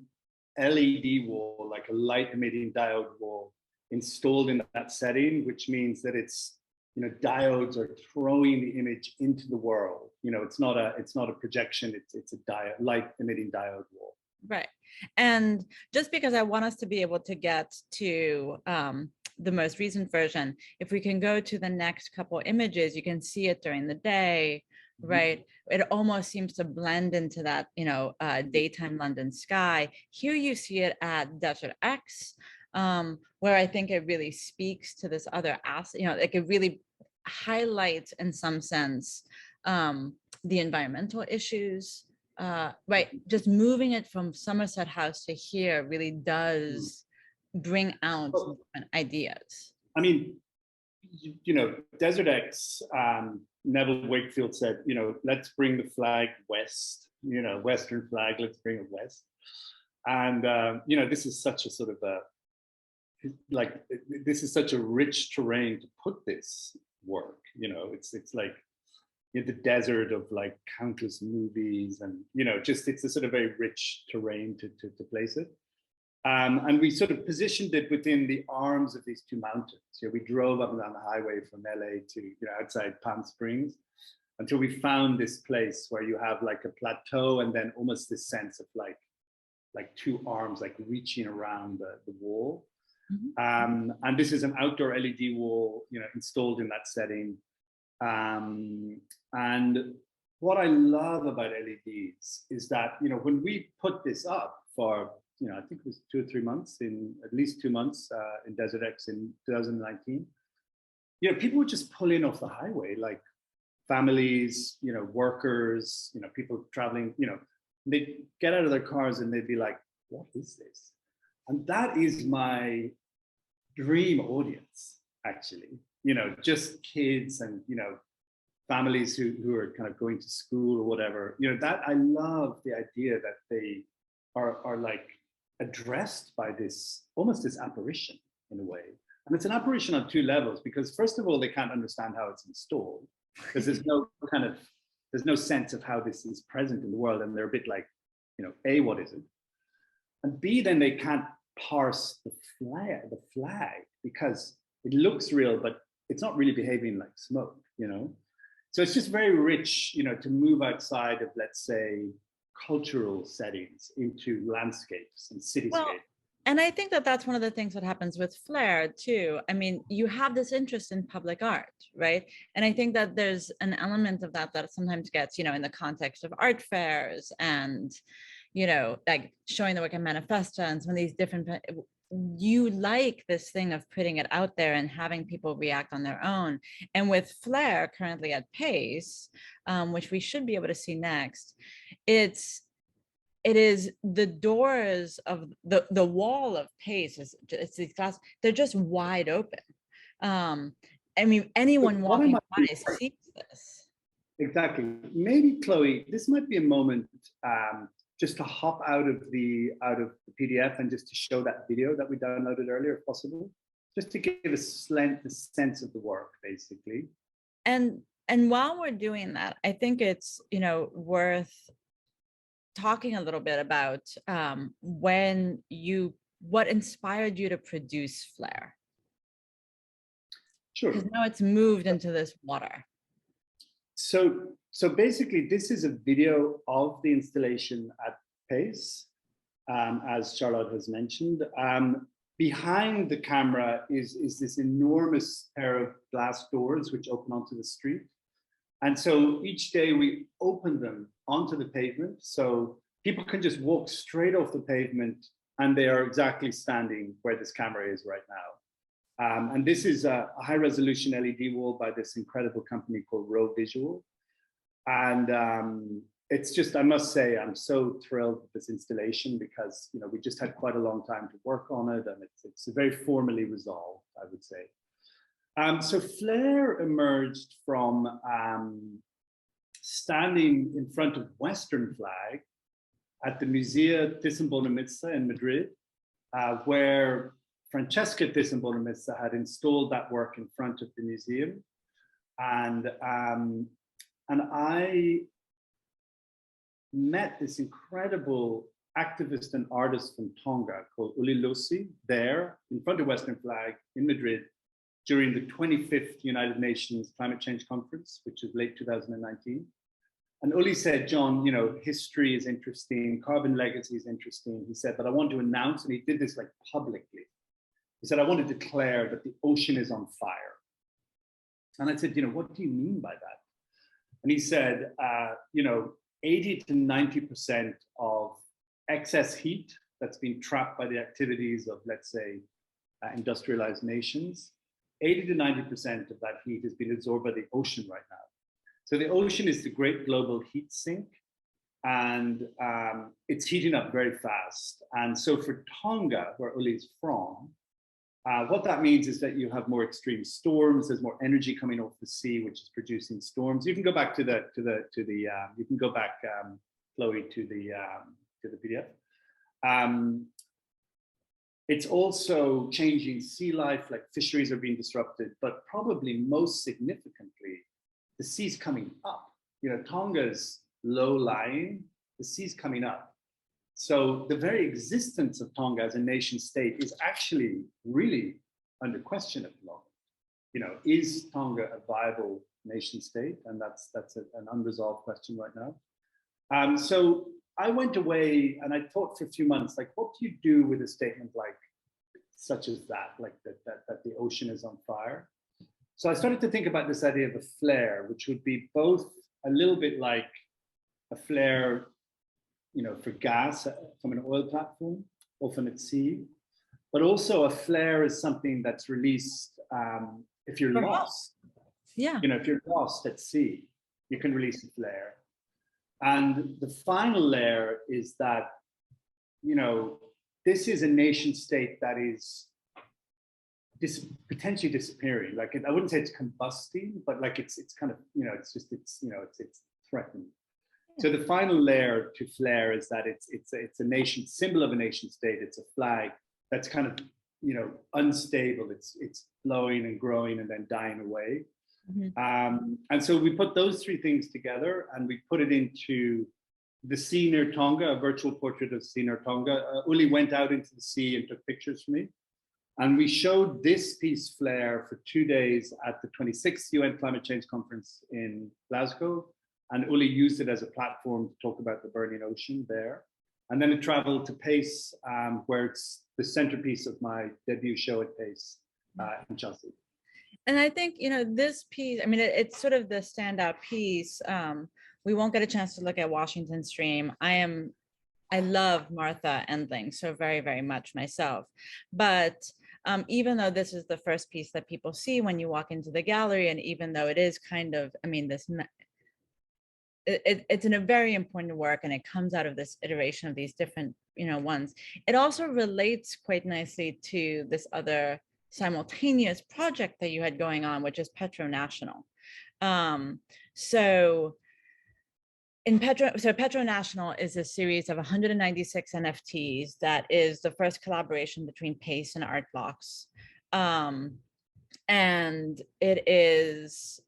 LED wall, like a light emitting diode wall installed in that setting, which means that it's, you know, diodes are throwing the image into the world. You know, it's not a projection, it's a light emitting diode wall.
Right. And just because I want us to be able to get to the most recent version, if we can go to the next couple images, you can see it during the day, right? It almost seems to blend into that, you know, daytime London sky. Here you see it at Desert X, where I think it really speaks to this other aspect, you know, like it really highlights in some sense the environmental issues, right? Just moving it from Somerset House to here really does bring out different ideas.
I mean, you know, Desert X, Neville Wakefield said, you know, let's bring the flag west, you know, Western flag, let's bring it west. And, you know, this is such a sort of this is such a rich terrain to put this work, you know, it's like in the desert of like countless movies and, you know, just it's a sort of very rich terrain to place it. And we sort of positioned it within the arms of these two mountains. You know, we drove up and down the highway from LA to, you know, outside Palm Springs until we found this place where you have like a plateau and then almost this sense of like two arms like reaching around the wall. And this is an outdoor LED wall, you know, installed in that setting. And what I love about LEDs is that, you know, when we put this up for I think it was 2 or 3 months, in at least 2 months in Desert X in 2019. People would just pull in off the highway, like families, workers, people traveling, they'd get out of their cars and they'd be like, what is this? And that is my dream audience, actually, just kids and, families who are kind of going to school or whatever, that I love the idea that they are like addressed by this, almost this apparition in a way. And it's an apparition on 2 levels, because first of all, they can't understand how it's installed, because there's no sense of how this is present in the world. And they're a bit like, A, what is it? And B, then they can't parse the flag, because it looks real, but it's not really behaving like smoke, So it's just very rich, to move outside of, let's say, cultural settings into landscapes and cityscapes.
Well, and I think that that's one of the things that happens with Flair too. I mean, you have this interest in public art, right? And I think that there's an element of that sometimes gets, in the context of art fairs and, like showing the work in Manifesta and some of these different, you like this thing of putting it out there and having people react on their own. And with Flair currently at Pace, which we should be able to see next, it is the doors of the wall of Pace, it's these glass, they're just wide open. I mean, anyone walking by sees this.
Exactly. Maybe, Chloe, this might be a moment just to hop out of the PDF and just to show that video that we downloaded earlier, if possible, just to give a sense of the work, basically.
And while we're doing that, I think it's worth talking a little bit about what inspired you to produce Flair.
Sure.
Because now it's moved into this water.
So basically, this is a video of the installation at Pace, as Charlotte has mentioned. Behind the camera is this enormous pair of glass doors which open onto the street. And so each day we open them onto the pavement, so people can just walk straight off the pavement and they are exactly standing where this camera is right now. And this is a high resolution LED wall by this incredible company called Row Visual. And it's just, I must say, I'm so thrilled with this installation because, we just had quite a long time to work on it, and it's very formally resolved, I would say. So Flair emerged from standing in front of Western flag at the Musea Thyssen-Bornemisza in Madrid, where Francesca Thyssen-Bornemisza had installed that work in front of the museum. And I met this incredible activist and artist from Tonga called Uli Lucy there in front of Western flag in Madrid during the 25th United Nations Climate Change Conference, which is late 2019. And Uli said, John, history is interesting, carbon legacy is interesting. He said, but I want to announce, and he did this like publicly. He said, I want to declare that the ocean is on fire. And I said, what do you mean by that? And he said, 80 to 90% of excess heat that's been trapped by the activities of, let's say, industrialized nations, 80 to 90% of that heat has been absorbed by the ocean right now. So the ocean is the great global heat sink, and it's heating up very fast. And so for Tonga, where Uli is from, what that means is that you have more extreme storms. There's more energy coming off the sea, which is producing storms. You can go back to the you can go back, Chloe, to the PDF. It's also changing sea life, like fisheries are being disrupted, but probably most significantly, the sea's coming up. Tonga's low lying, the sea's coming up. So the very existence of Tonga as a nation state is actually really under question at the moment. Is Tonga a viable nation state? And that's an unresolved question right now. So I went away and I thought for a few months, like, what do you do with a statement like such as that, like that the ocean is on fire? So I started to think about this idea of a flare, which would be both a little bit like a flare, for gas from an oil platform, often at sea. But also a flare is something that's released if you're lost.
Yeah.
You know, if you're lost at sea, you can release a flare. And the final layer is that, you know, this is a nation state that is potentially disappearing. Like, I wouldn't say it's combusting, but like it's kind of, you know, it's threatened. So the final layer to flare is that it's a nation symbol of a nation state. It's a flag that's kind of, you know, unstable. It's flowing and growing and then dying away.
Mm-hmm.
And so we put those three things together and we put it into the sea near Tonga, a virtual portrait of the sea near Tonga. Uli went out into the sea and took pictures for me. And we showed this piece flare for 2 days at the 26th UN Climate Change Conference in Glasgow. And Uli used it as a platform to talk about the burning ocean there. And then it traveled to Pace, where it's the centerpiece of my debut show at Pace in Chelsea.
And I think, you know, this piece, I mean, it's sort of the standout piece. We won't get a chance to look at Washington Stream. I love Martha Endling so very, very much myself. But even though this is the first piece that people see when you walk into the gallery, and even though it is kind of, I mean, it's in a very important work, and it comes out of this iteration of these different, you know, ones. It also relates quite nicely to this other simultaneous project that you had going on, which is Petro National. So Petro National is a series of 196 NFTs that is the first collaboration between Pace and Art Blocks. And it is,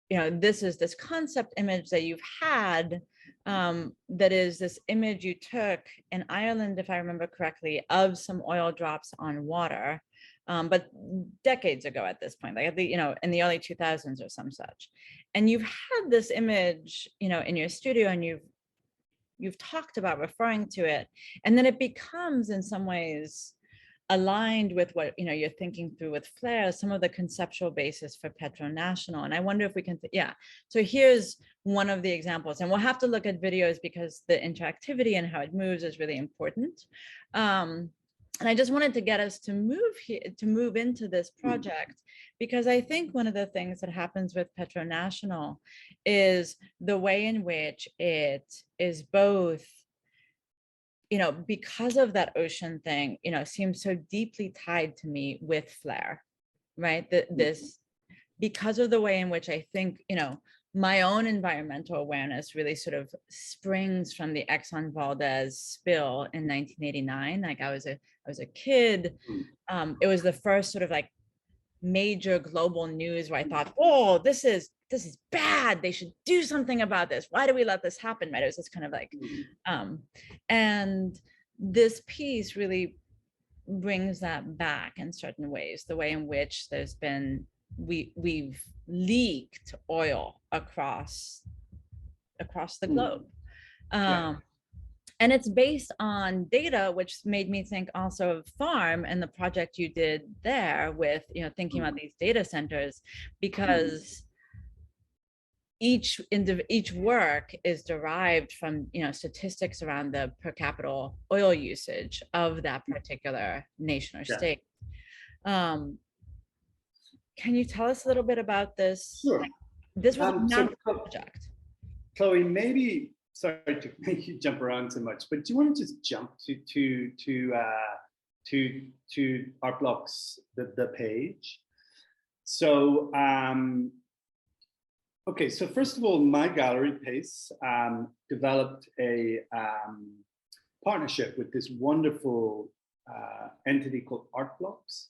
you know, this concept image that you've had, that is this image you took in Ireland, if I remember correctly, of some oil drops on water, but decades ago at this point, like at the, you know, in the early 2000s or some such. And you've had this image, you know, in your studio, and you've talked about referring to it, and then it becomes in some ways aligned with what, you know, you're thinking through with Flare, some of the conceptual basis for Petro National. And I wonder if we can, so here's one of the examples, and we'll have to look at videos because the interactivity and how it moves is really important. And I just wanted to get us to move into this project, because I think one of the things that happens with Petro National is the way in which it is both, you know, because of that ocean thing, you know, seems so deeply tied to me with Flare, right? This, because of the way in which I think, you know, my own environmental awareness really sort of springs from the Exxon Valdez spill in 1989. Like I was a kid. It was the first sort of like major global news where I thought, oh, this is bad. They should do something about this. Why do we let this happen? Right? It was just kind of like, and this piece really brings that back in certain ways, the way in which there's been, we've leaked oil across the globe. And it's based on data, which made me think also of Farm and the project you did there with, you know, thinking about these data centers, because each work is derived from, you know, statistics around the per capita oil usage of that particular nation or state. Can you tell us a little bit about this?
Sure.
This was a massive project.
Chloe, maybe, sorry to make you jump around so much, but do you want to just jump to Art Blocks, the page? So, okay, so first of all, my gallery, Pace, developed a partnership with this wonderful entity called Art Blocks.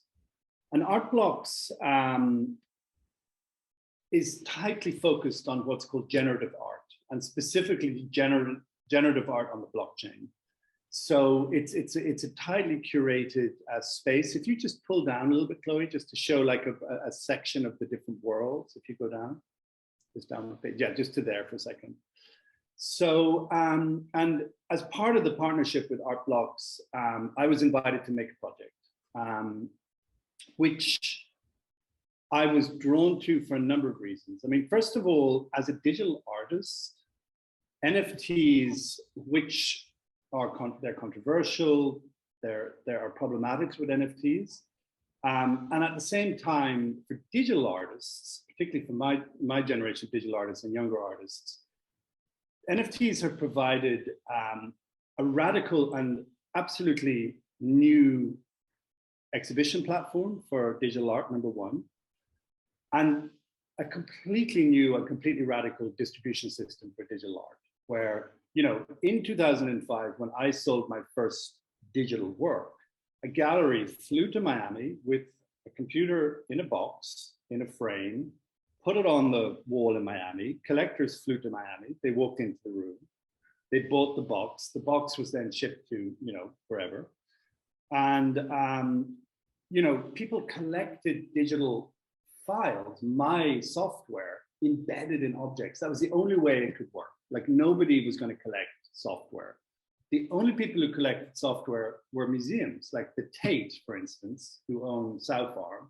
And Art Blocks is tightly focused on what's called generative art, and specifically generative art on the blockchain. So it's a tightly curated space. If you just pull down a little bit, Chloe, just to show like a section of the different worlds, if you go down, just down the page, yeah, just to there for a second. So, and as part of the partnership with Art Blocks, I was invited to make a project, which I was drawn to for a number of reasons. I mean, first of all, as a digital artist, NFTs, which are they're controversial, there are problematics with NFTs. And at the same time, for digital artists, particularly for my generation of digital artists and younger artists, NFTs have provided a radical and absolutely new exhibition platform for digital art, number one, and a completely new and completely radical distribution system for digital art, where, in 2005, when I sold my first digital work, a gallery flew to Miami with a computer in a box, in a frame, put it on the wall in Miami. Collectors flew to Miami. They walked into the room. They bought the box. The box was then shipped to, wherever. And, people collected digital files, my software, embedded in objects. That was the only way it could work. Like, nobody was going to collect software. The only people who collected software were museums, like the Tate, for instance, who own South Farm.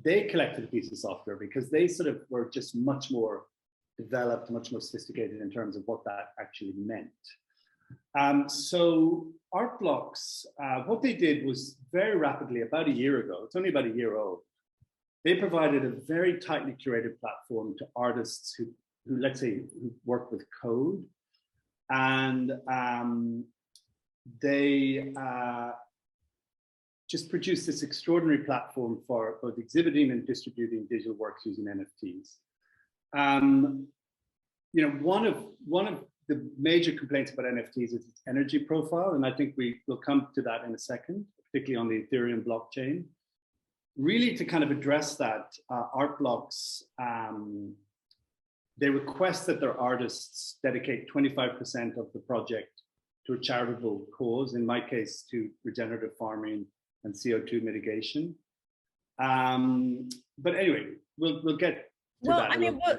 They collected a piece of software because they sort of were just much more developed, much more sophisticated in terms of what that actually meant. So Art Blocks, what they did was very rapidly, about a year ago, it's only about a year old, they provided a very tightly curated platform to artists who let's say, who work with code. And they just produced this extraordinary platform for both exhibiting and distributing digital works using NFTs. One of the major complaints about NFTs is its energy profile, and I think we will come to that in a second, particularly on the Ethereum blockchain. Really, to kind of address that, Art Blocks, they request that their artists dedicate 25% of the project to a charitable cause, in my case, to regenerative farming and CO2 mitigation. But anyway, we'll get to that.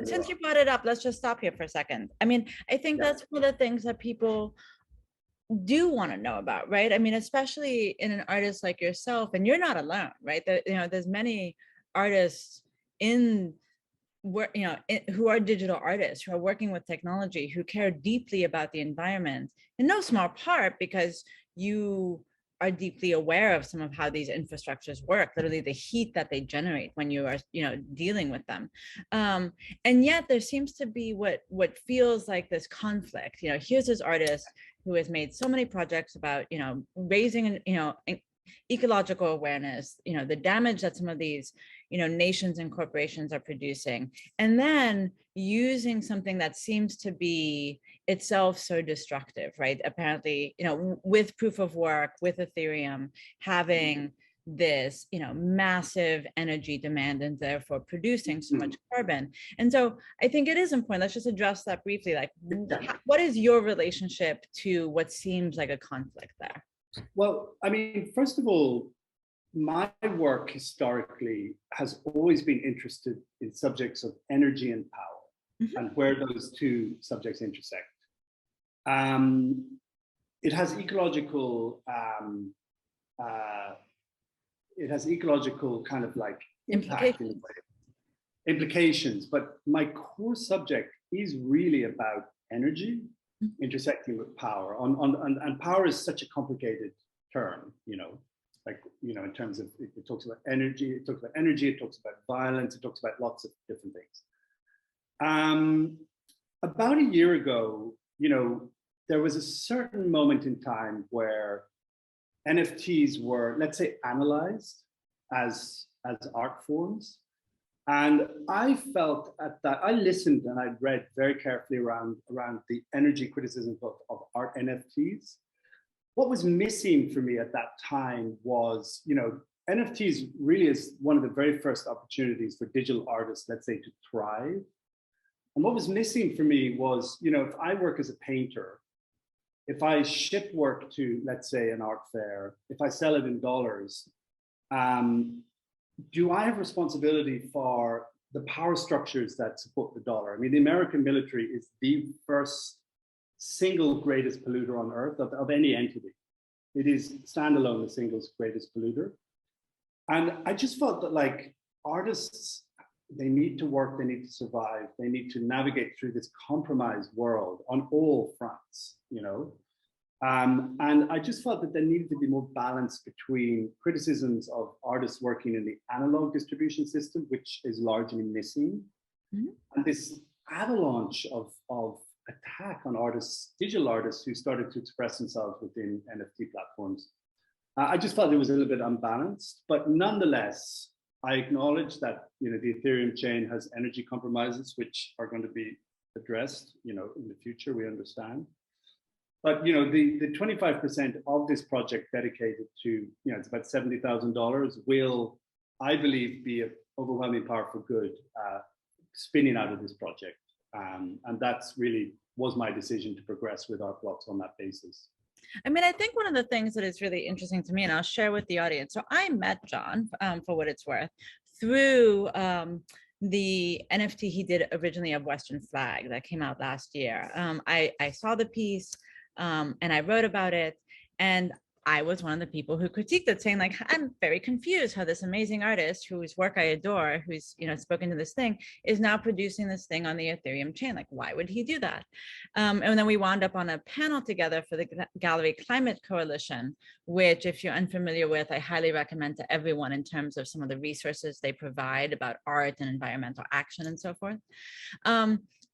Since you brought it up, let's just stop here for a second. I think that's one of the things that people do want to know about, right? Especially in an artist like yourself, and you're not alone, right? There's many artists who are digital artists, who are working with technology, who care deeply about the environment, in no small part because you are deeply aware of some of how these infrastructures work, literally the heat that they generate when you are, dealing with them. And yet there seems to be what feels like this conflict. Here's this artist who has made so many projects about, raising, ecological awareness, the damage that some of these, nations and corporations are producing, and then using something that seems to be itself so destructive, right? Apparently, with proof of work, with Ethereum, having this, massive energy demand and therefore producing so much carbon. And so I think it is important. Let's just address that briefly. Like, what is your relationship to what seems like a conflict there?
Well, first of all, my work historically has always been interested in subjects of energy and power, and where those two subjects intersect. It has ecological kind of like impact in a way, implications. But my core subject is really about energy intersecting with power. And power is such a complicated term, in terms of, it talks about energy, it talks about violence, it talks about lots of different things. About a year ago, there was a certain moment in time where NFTs were, let's say, analyzed as art forms. And I felt at that, I listened and I read very carefully around the energy criticism of art NFTs. What was missing for me at that time was, NFTs really is one of the very first opportunities for digital artists, let's say, to thrive. And what was missing for me was, if I work as a painter, if I ship work to, let's say, an art fair, if I sell it in dollars, do I have responsibility for the power structures that support the dollar? The American military is the first single greatest polluter on earth of any entity. It is standalone the single greatest polluter. And I just felt that, like, artists, they need to work, they need to survive, they need to navigate through this compromised world on all fronts, And I just felt that there needed to be more balance between criticisms of artists working in the analog distribution system, which is largely missing, and this avalanche of attack on artists, digital artists who started to express themselves within NFT platforms. I just felt it was a little bit unbalanced, but nonetheless, I acknowledge that the Ethereum chain has energy compromises which are going to be addressed in the future, we understand. But the 25% of this project dedicated to it's about $70,000 will, I believe, be an overwhelming power for good spinning out of this project, and that's really was my decision to progress with art blocks on that basis.
I mean, I think one of the things that is really interesting to me, and I'll share with the audience. So I met John, for what it's worth, through the NFT he did originally of Western Flag that came out last year. I saw the piece and I wrote about it, and I was one of the people who critiqued it, saying like, I'm very confused how this amazing artist whose work I adore, who's spoken to this thing, is now producing this thing on the Ethereum chain. Like, why would he do that? And then we wound up on a panel together for the Gallery Climate Coalition, which, if you're unfamiliar with, I highly recommend to everyone in terms of some of the resources they provide about art and environmental action and so forth.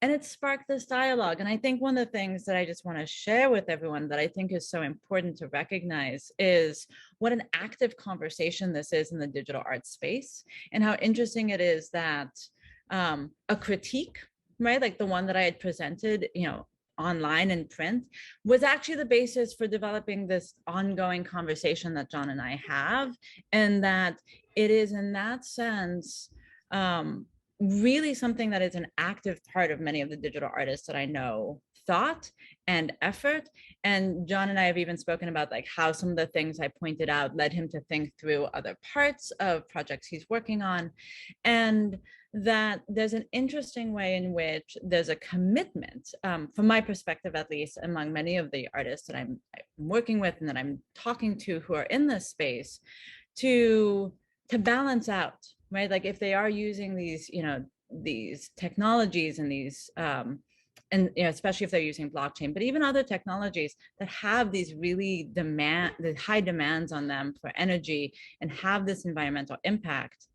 And it sparked this dialogue. And I think one of the things that I just want to share with everyone that I think is so important to recognize is what an active conversation this is in the digital art space, and how interesting it is that a critique, right, like the one that I had presented, online and print, was actually the basis for developing this ongoing conversation that John and I have. And that it is, in that sense, really something that is an active part of many of the digital artists that I know, thought and effort. And John and I have even spoken about like how some of the things I pointed out led him to think through other parts of projects he's working on. And that there's an interesting way in which there's a commitment, from my perspective at least, among many of the artists that I'm working with and that I'm talking to who are in this space, to balance out, right? Like if they are using these, these technologies and these, and especially if they're using blockchain, but even other technologies that have these really the high demands on them for energy and have this environmental impact,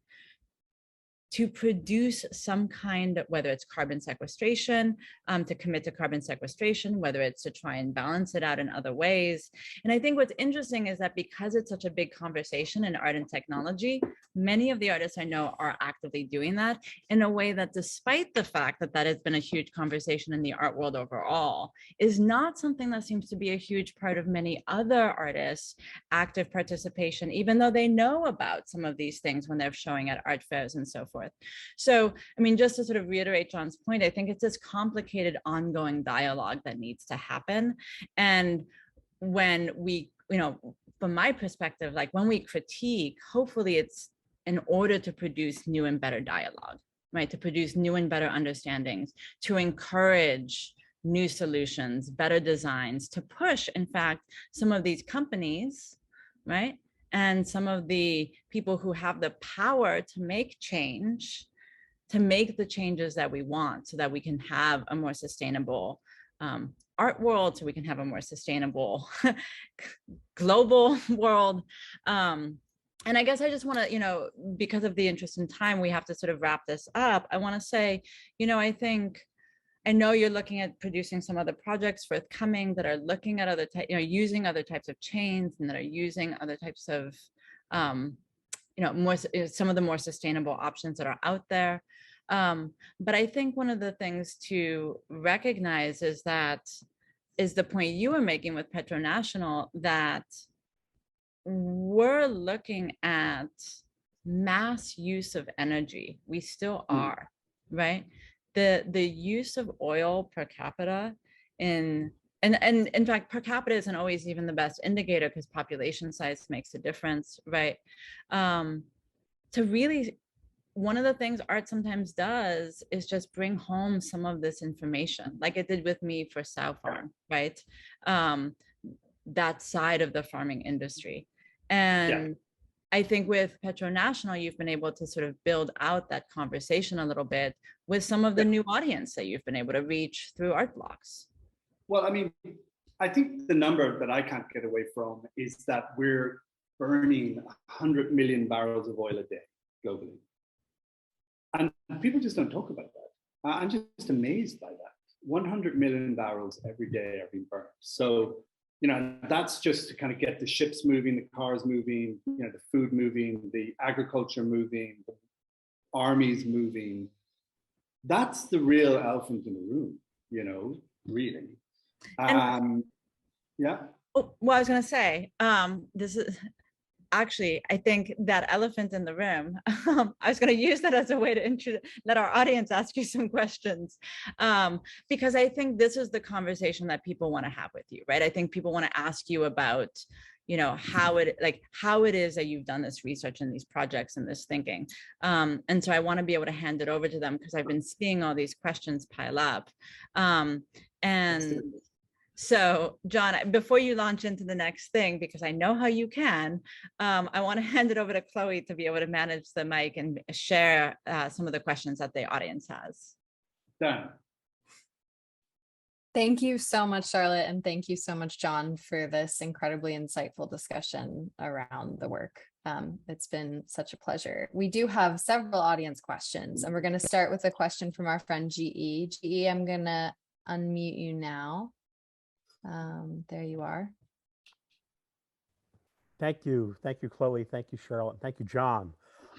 to produce some kind, whether it's carbon sequestration, to commit to carbon sequestration, whether it's to try and balance it out in other ways. And I think what's interesting is that because it's such a big conversation in art and technology, many of the artists I know are actively doing that in a way that, despite the fact that that has been a huge conversation in the art world overall, is not something that seems to be a huge part of many other artists' active participation, even though they know about some of these things when they're showing at art fairs and so forth. So, I mean, just to sort of reiterate John's point, I think it's this complicated ongoing dialogue that needs to happen. And when we, from my perspective, like when we critique, hopefully it's in order to produce new and better dialogue, right? To produce new and better understandings, to encourage new solutions, better designs, to push, in fact, some of these companies, right? And some of the people who have the power to make change, to make the changes that we want, so that we can have a more sustainable art world, so we can have a more sustainable global world. And I guess I just want to, because of the interest in time, we have to sort of wrap this up. I want to say, I know you're looking at producing some other projects forthcoming that are looking at other using other types of chains, and that are using other types of, some of the more sustainable options that are out there. But I think one of the things to recognize is the point you were making with Petro National, that we're looking at mass use of energy. We still are, right? The use of oil per capita and in fact, per capita isn't always even the best indicator, because population size makes a difference, right? To really, one of the things art sometimes does is just bring home some of this information, like it did with me for Sow Farm, right? That side of the farming industry. And I think with Petro National, you've been able to sort of build out that conversation a little bit with some of the new audience that you've been able to reach through art blocks.
Well, I mean, I think the number that I can't get away from is that we're burning 100 million barrels of oil a day globally. And people just don't talk about that. I'm just amazed by that. 100 million barrels every day are being burned. So, you know, that's just to kind of get the ships moving, the cars moving, you know, the food moving, the agriculture moving, the armies moving. That's the real elephant in the room, you know, really. Yeah.
Oh, well, I was going to say, this is actually, I think that elephant in the room, I was going to use that as a way to let our audience ask you some questions, because I think this is the conversation that people want to have with you, right? I think people want to ask you about, you know, how it is that you've done this research and these projects and this thinking. And so I want to be able to hand it over to them because I've been seeing all these questions pile up. And so, John, before you launch into the next thing, because I know how you can, I want to hand it over to Chloe to be able to manage the mic and share some of the questions that the audience has.
Done.
Thank you so much, Charlotte, and thank you so much, John, for this incredibly insightful discussion around the work. It's been such a pleasure. We do have several audience questions, and we're going to start with a question from our friend GE. GE, I'm going to unmute you now. There you are.
Thank you, Chloe. Thank you, Charlotte. Thank you, John.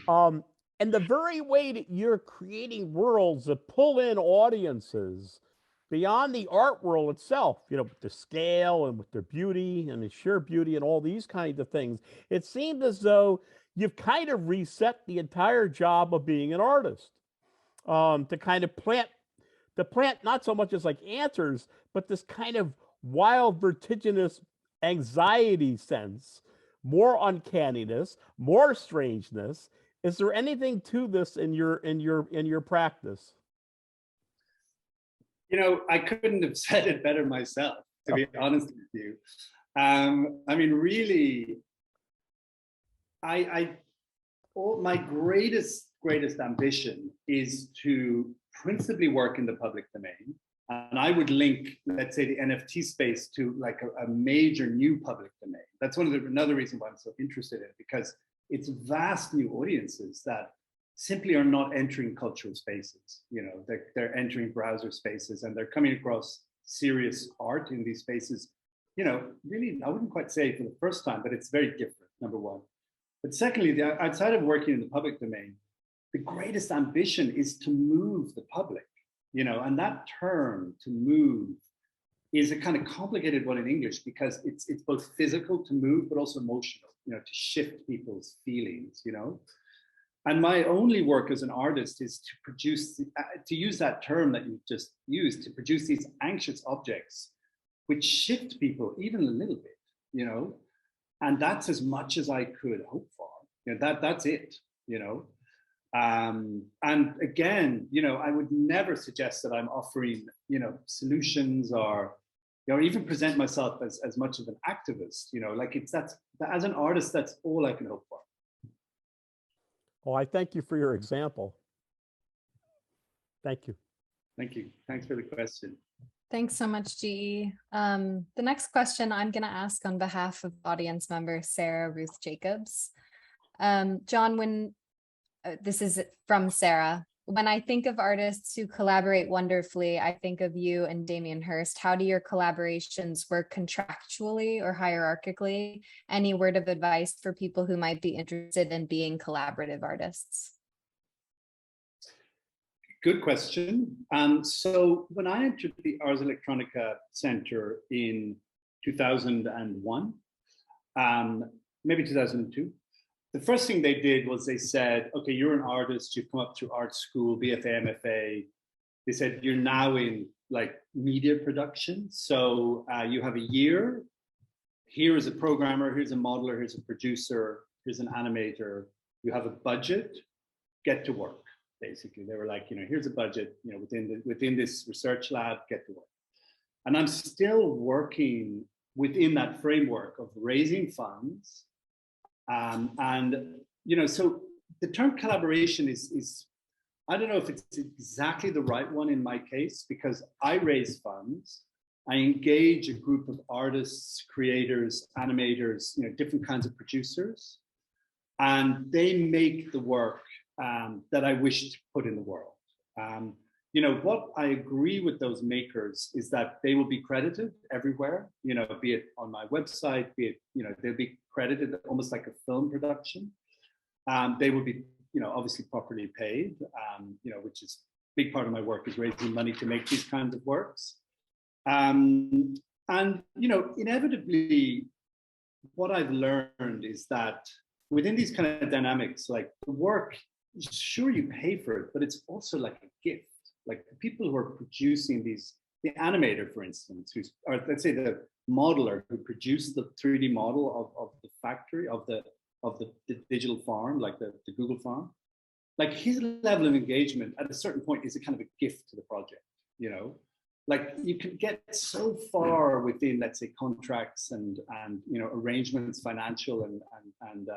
And the very way that you're creating worlds that pull in audiences beyond the art world itself, you know, with the scale and with their beauty and the sheer beauty and all these kinds of things, it seems as though you've kind of reset the entire job of being an artist, to kind of plant not so much as like answers, but this kind of wild, vertiginous anxiety sense, more uncanniness, more strangeness. Is there anything to this in your practice?
You know, I couldn't have said it better myself, to be honest with you. I mean, really, my greatest ambition is to principally work in the public domain. And I would link, let's say, the NFT space to like a major new public domain. That's another reason why I'm so interested in it, because it's vast new audiences that simply are not entering cultural spaces. You know, they're entering browser spaces and they're coming across serious art in these spaces. You know, really, I wouldn't quite say for the first time, but it's very different, number one. But secondly, outside of working in the public domain, the greatest ambition is to move the public. You know, and that term, to move, is a kind of complicated one in English because it's both physical, to move, but also emotional, you know, to shift people's feelings, you know. And my only work as an artist is to produce, to use that term that you just used, to produce these anxious objects which shift people even a little bit, you know. And that's as much as I could hope for. You know, that's it, you know. And again, you know, I would never suggest that I'm offering, you know, solutions or, you know, even present myself as much of an activist, you know, like as an artist, that's all I can hope for.
Well, I thank you for your example. Thank you.
Thank you. Thanks for the question.
Thanks so much, GE. The next question I'm going to ask on behalf of audience member Sarah Ruth Jacobs. John, this is from Sarah. When I think of artists who collaborate wonderfully, I think of you and Damien Hirst. How do your collaborations work contractually or hierarchically? Any word of advice for people who might be interested in being collaborative artists?
Good question. So when I entered the Ars Electronica Center in 2001, maybe 2002, the first thing they did was they said, okay, you're an artist, you've come up through art school, BFA, MFA. They said, you're now in like media production. So you have a year. Here is a programmer, here's a modeler, here's a producer, here's an animator. You have a budget, get to work, basically. They were like, you know, here's a budget, you know, within this research lab, get to work. And I'm still working within that framework of raising funds. And, you know, so the term collaboration is, I don't know if it's exactly the right one in my case, because I raise funds, I engage a group of artists, creators, animators, different kinds of producers, and they make the work that I wish to put in the world. What I agree with those makers is that they will be credited everywhere, be it on my website, be it, they'll be credited almost like a film production. They will be, obviously properly paid, which is a big part of my work, is raising money to make these kinds of works. Inevitably, what I've learned is that within these kind of dynamics, like the work, sure, you pay for it, but it's also like a gift. Like the people who are producing these, the animator, for instance, or let's say the modeler who produced the 3D model of the factory, of the digital farm, like the Google farm, like his level of engagement at a certain point is a kind of a gift to the project, Like you can get so far within, let's say, contracts and arrangements, financial and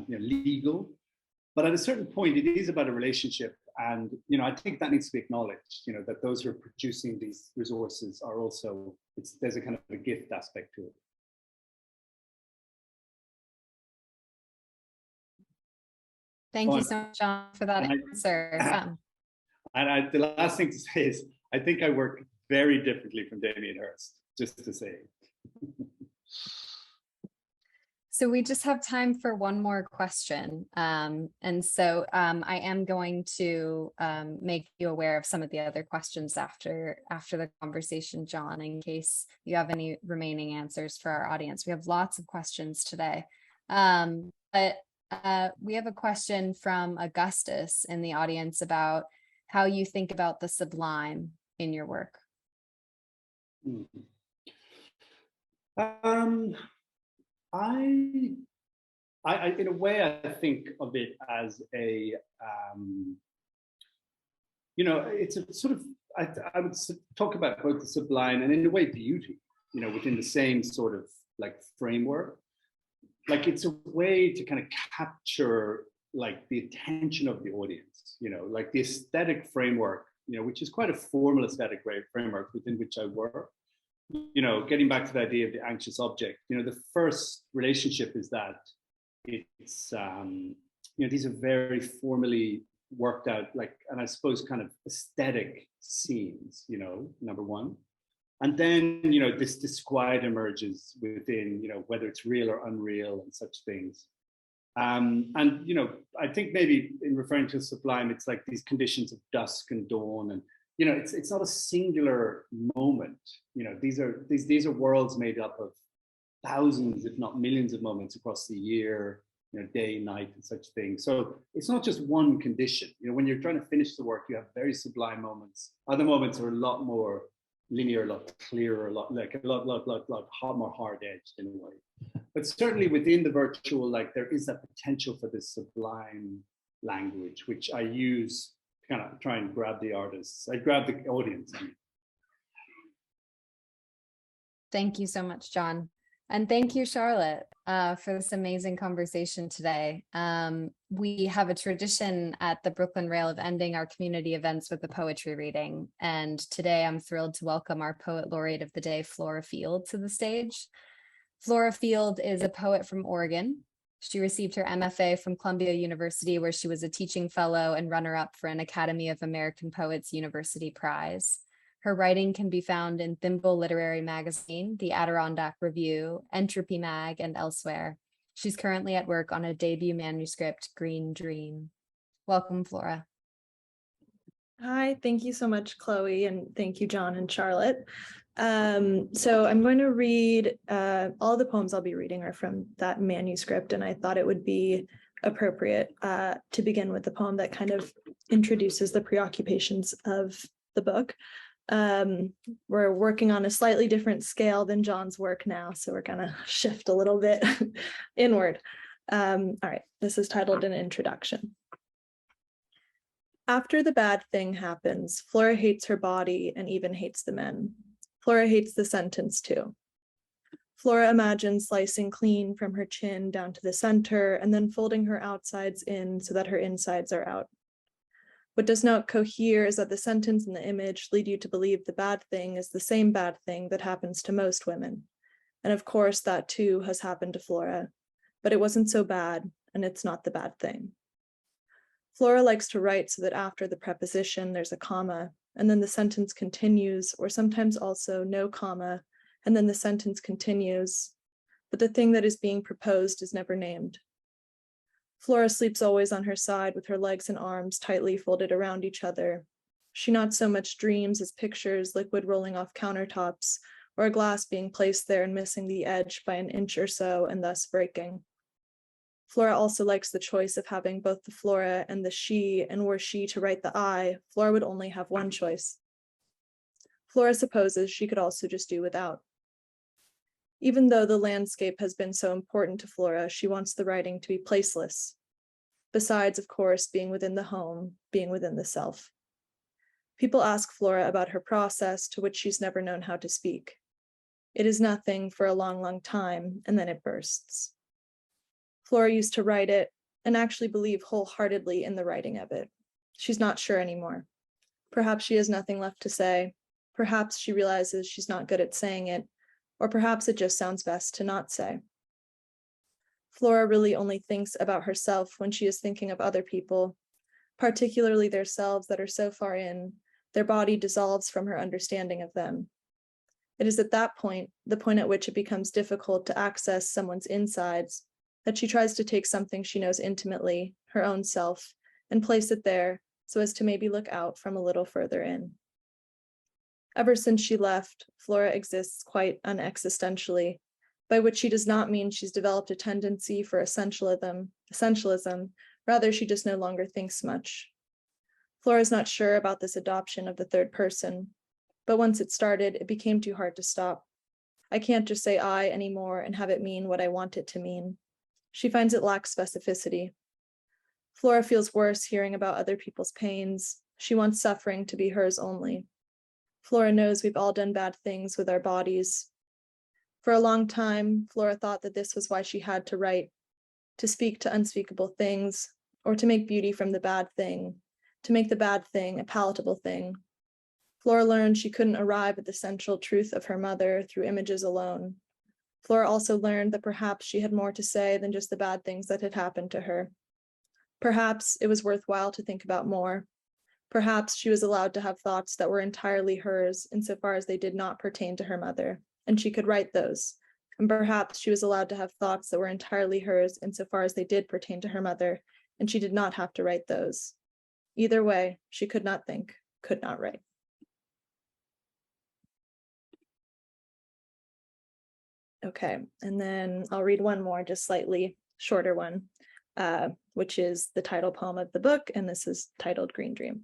legal, but at a certain point, it is about a relationship, and I think that needs to be acknowledged. That those who are producing these resources are also, there's a kind of a gift aspect to it.
Thank you so much, John, for that answer.
And the last thing to say is, I think I work very differently from Damien Hirst, just to say.
So we just have time for one more question. And so I am going to make you aware of some of the other questions after the conversation, John, in case you have any remaining answers for our audience. We have lots of questions today. But we have a question from Augustus in the audience about how you think about the sublime in your work.
I in a way, I think of it as a, it's a sort of, I would talk about both the sublime and in a way beauty, within the same sort of like framework. Like it's a way to kind of capture like the attention of the audience, like the aesthetic framework, which is quite a formal aesthetic framework within which I work. Getting back to the idea of the anxious object, the first relationship is that it's, these are very formally worked out, like, and I suppose kind of aesthetic scenes, number one. And then, this disquiet emerges within, whether it's real or unreal and such things. And, I think maybe in referring to Sublime, it's like these conditions of dusk and dawn, and, it's not a singular moment. These are worlds made up of thousands, if not millions of moments across the year, day, night, and such things. So it's not just one condition. When you're trying to finish the work, you have very sublime moments. Other moments are a lot more linear, a lot clearer, a lot more hard-edged in a way. But certainly within the virtual, like there is that potential for this sublime language, which I use to kind of try and grab the artists. I grab the audience.
Thank you so much, John. And thank you, Charlotte, for this amazing conversation today. We have a tradition at the Brooklyn Rail of ending our community events with a poetry reading. And today I'm thrilled to welcome our Poet Laureate of the Day, Flora Field, to the stage. Flora Field is a poet from Oregon. She received her MFA from Columbia University, where she was a teaching fellow and runner-up for an Academy of American Poets University Prize. Her writing can be found in Thimble Literary Magazine, the Adirondack Review, Entropy Mag, and elsewhere. She's currently at work on a debut manuscript, Green Dream. Welcome, Flora.
Hi, thank you so much, Chloe, and thank you, John and Charlotte. So I'm going to read, all the poems I'll be reading are from that manuscript, and I thought it would be appropriate to begin with the poem that kind of introduces the preoccupations of the book. We're working on a slightly different scale than John's work now, so we're gonna shift a little bit inward. All right, this is titled An Introduction. After the bad thing happens, Flora hates her body and even hates the men. Flora hates the sentence too. Flora imagines slicing clean from her chin down to the center and then folding her outsides in so that her insides are out. What does not cohere is that the sentence and the image lead you to believe the bad thing is the same bad thing that happens to most women. And of course, that too has happened to Flora, but it wasn't so bad, and it's not the bad thing. Flora likes to write so that after the preposition, there's a comma, and then the sentence continues, or sometimes also no comma, and then the sentence continues, but the thing that is being proposed is never named. Flora sleeps always on her side with her legs and arms tightly folded around each other. She not so much dreams as pictures liquid rolling off countertops, or a glass being placed there and missing the edge by an inch or so and thus breaking. Flora also likes the choice of having both the Flora and the she, and were she to write the I, Flora would only have one choice. Flora supposes she could also just do without. Even though the landscape has been so important to Flora, she wants the writing to be placeless. Besides, of course, being within the home, being within the self. People ask Flora about her process, to which she's never known how to speak. It is nothing for a long, long time, and then it bursts. Flora used to write it, and actually believe wholeheartedly in the writing of it. She's not sure anymore. Perhaps she has nothing left to say. Perhaps she realizes she's not good at saying it, or perhaps it just sounds best to not say. Flora really only thinks about herself when she is thinking of other people, particularly their selves that are so far in, their body dissolves from her understanding of them. It is at that point, the point at which it becomes difficult to access someone's insides, that she tries to take something she knows intimately, her own self, and place it there so as to maybe look out from a little further in. Ever since she left, Flora exists quite unexistentially, by which she does not mean she's developed a tendency for essentialism, rather she just no longer thinks much. Flora is not sure about this adoption of the third person, but once it started, it became too hard to stop. I can't just say I anymore and have it mean what I want it to mean. She finds it lacks specificity. Flora feels worse hearing about other people's pains. She wants suffering to be hers only. Flora knows we've all done bad things with our bodies. For a long time, Flora thought that this was why she had to write, to speak to unspeakable things, or to make beauty from the bad thing, to make the bad thing a palatable thing. Flora learned she couldn't arrive at the central truth of her mother through images alone. Flora also learned that perhaps she had more to say than just the bad things that had happened to her. Perhaps it was worthwhile to think about more. Perhaps she was allowed to have thoughts that were entirely hers insofar as they did not pertain to her mother, and she could write those. And perhaps she was allowed to have thoughts that were entirely hers insofar as they did pertain to her mother, and she did not have to write those. Either way, she could not think, could not write. Okay, and then I'll read one more, just slightly shorter one, which is the title poem of the book, and this is titled Green Dream.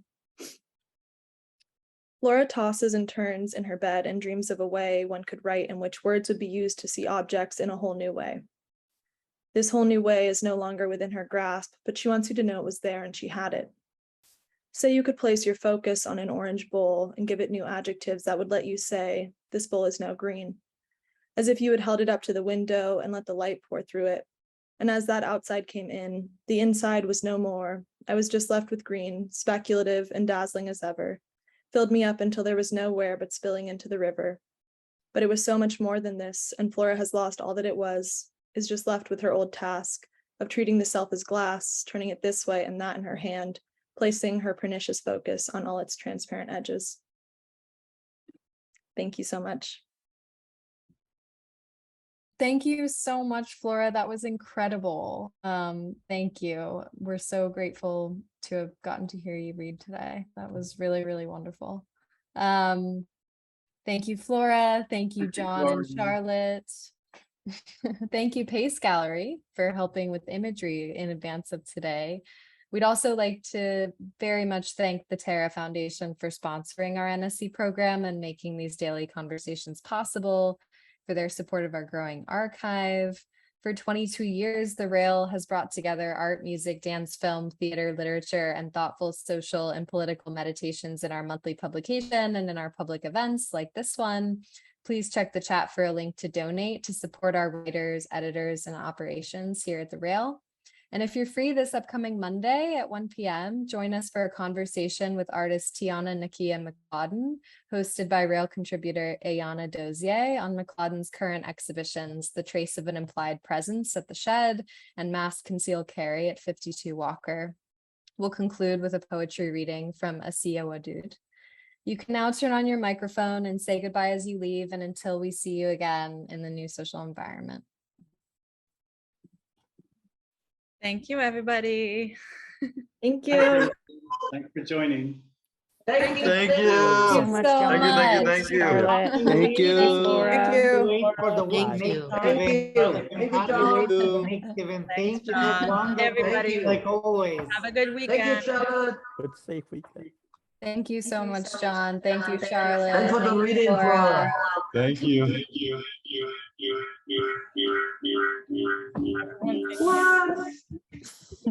Flora tosses and turns in her bed and dreams of a way one could write in which words would be used to see objects in a whole new way. This whole new way is no longer within her grasp, but she wants you to know it was there and she had it. Say you could place your focus on an orange bowl and give it new adjectives that would let you say, this bowl is now green. As if you had held it up to the window and let the light pour through it. And as that outside came in, the inside was no more. I was just left with green, speculative and dazzling as ever. Filled me up until there was nowhere but spilling into the river. But it was so much more than this, and Flora has lost all that it was, is just left with her old task of treating the self as glass, turning it this way and that in her hand, placing her pernicious focus on all its transparent edges. Thank you so much.
Thank you so much, Flora. That was incredible. Thank you. We're so grateful to have gotten to hear you read today. That was really, really wonderful. Thank you, Flora. Thank you, John and Charlotte. Thank you, Pace Gallery, for helping with imagery in advance of today. We'd also like to very much thank the Terra Foundation for sponsoring our NSE program and making these daily conversations possible, for their support of our growing archive. For 22 years, the Rail has brought together art, music, dance, film, theater, literature, and thoughtful social and political meditations in our monthly publication and in our public events like this one. Please check the chat for a link to donate to support our writers, editors, and operations here at the Rail. And if you're free this upcoming Monday at 1 p.m., join us for a conversation with artist Tiana Nakia McLauden, hosted by Rail contributor Ayana Dozier on McLauden's current exhibitions, The Trace of an Implied Presence at the Shed and Mask Conceal Carry at 52 Walker. We'll conclude with a poetry reading from Asiya Wadud. You can now turn on your microphone and say goodbye as you leave, and until we see you again in the new social environment.
Thank you, everybody.
Thank you.
Thanks for joining.
Thank you.
Thank you so much.
Thank you.
Charlotte.
Thank you.
Thank you.
Wait for the
Thank
week
you.
Thanksgiving.
Thank
Can't
you.
wait for the Thanksgiving. Thank you,
John.
everyone.
Everybody.
Thank you, like always.
Have a good
Thank you,
weekend.
Charlotte.
Good safe weekend.
Thank you so much, John. Thank you, Charlotte.
Thanks for the
Thank you,
reading,
Flora.
Flora.
Thank you.
Everyone,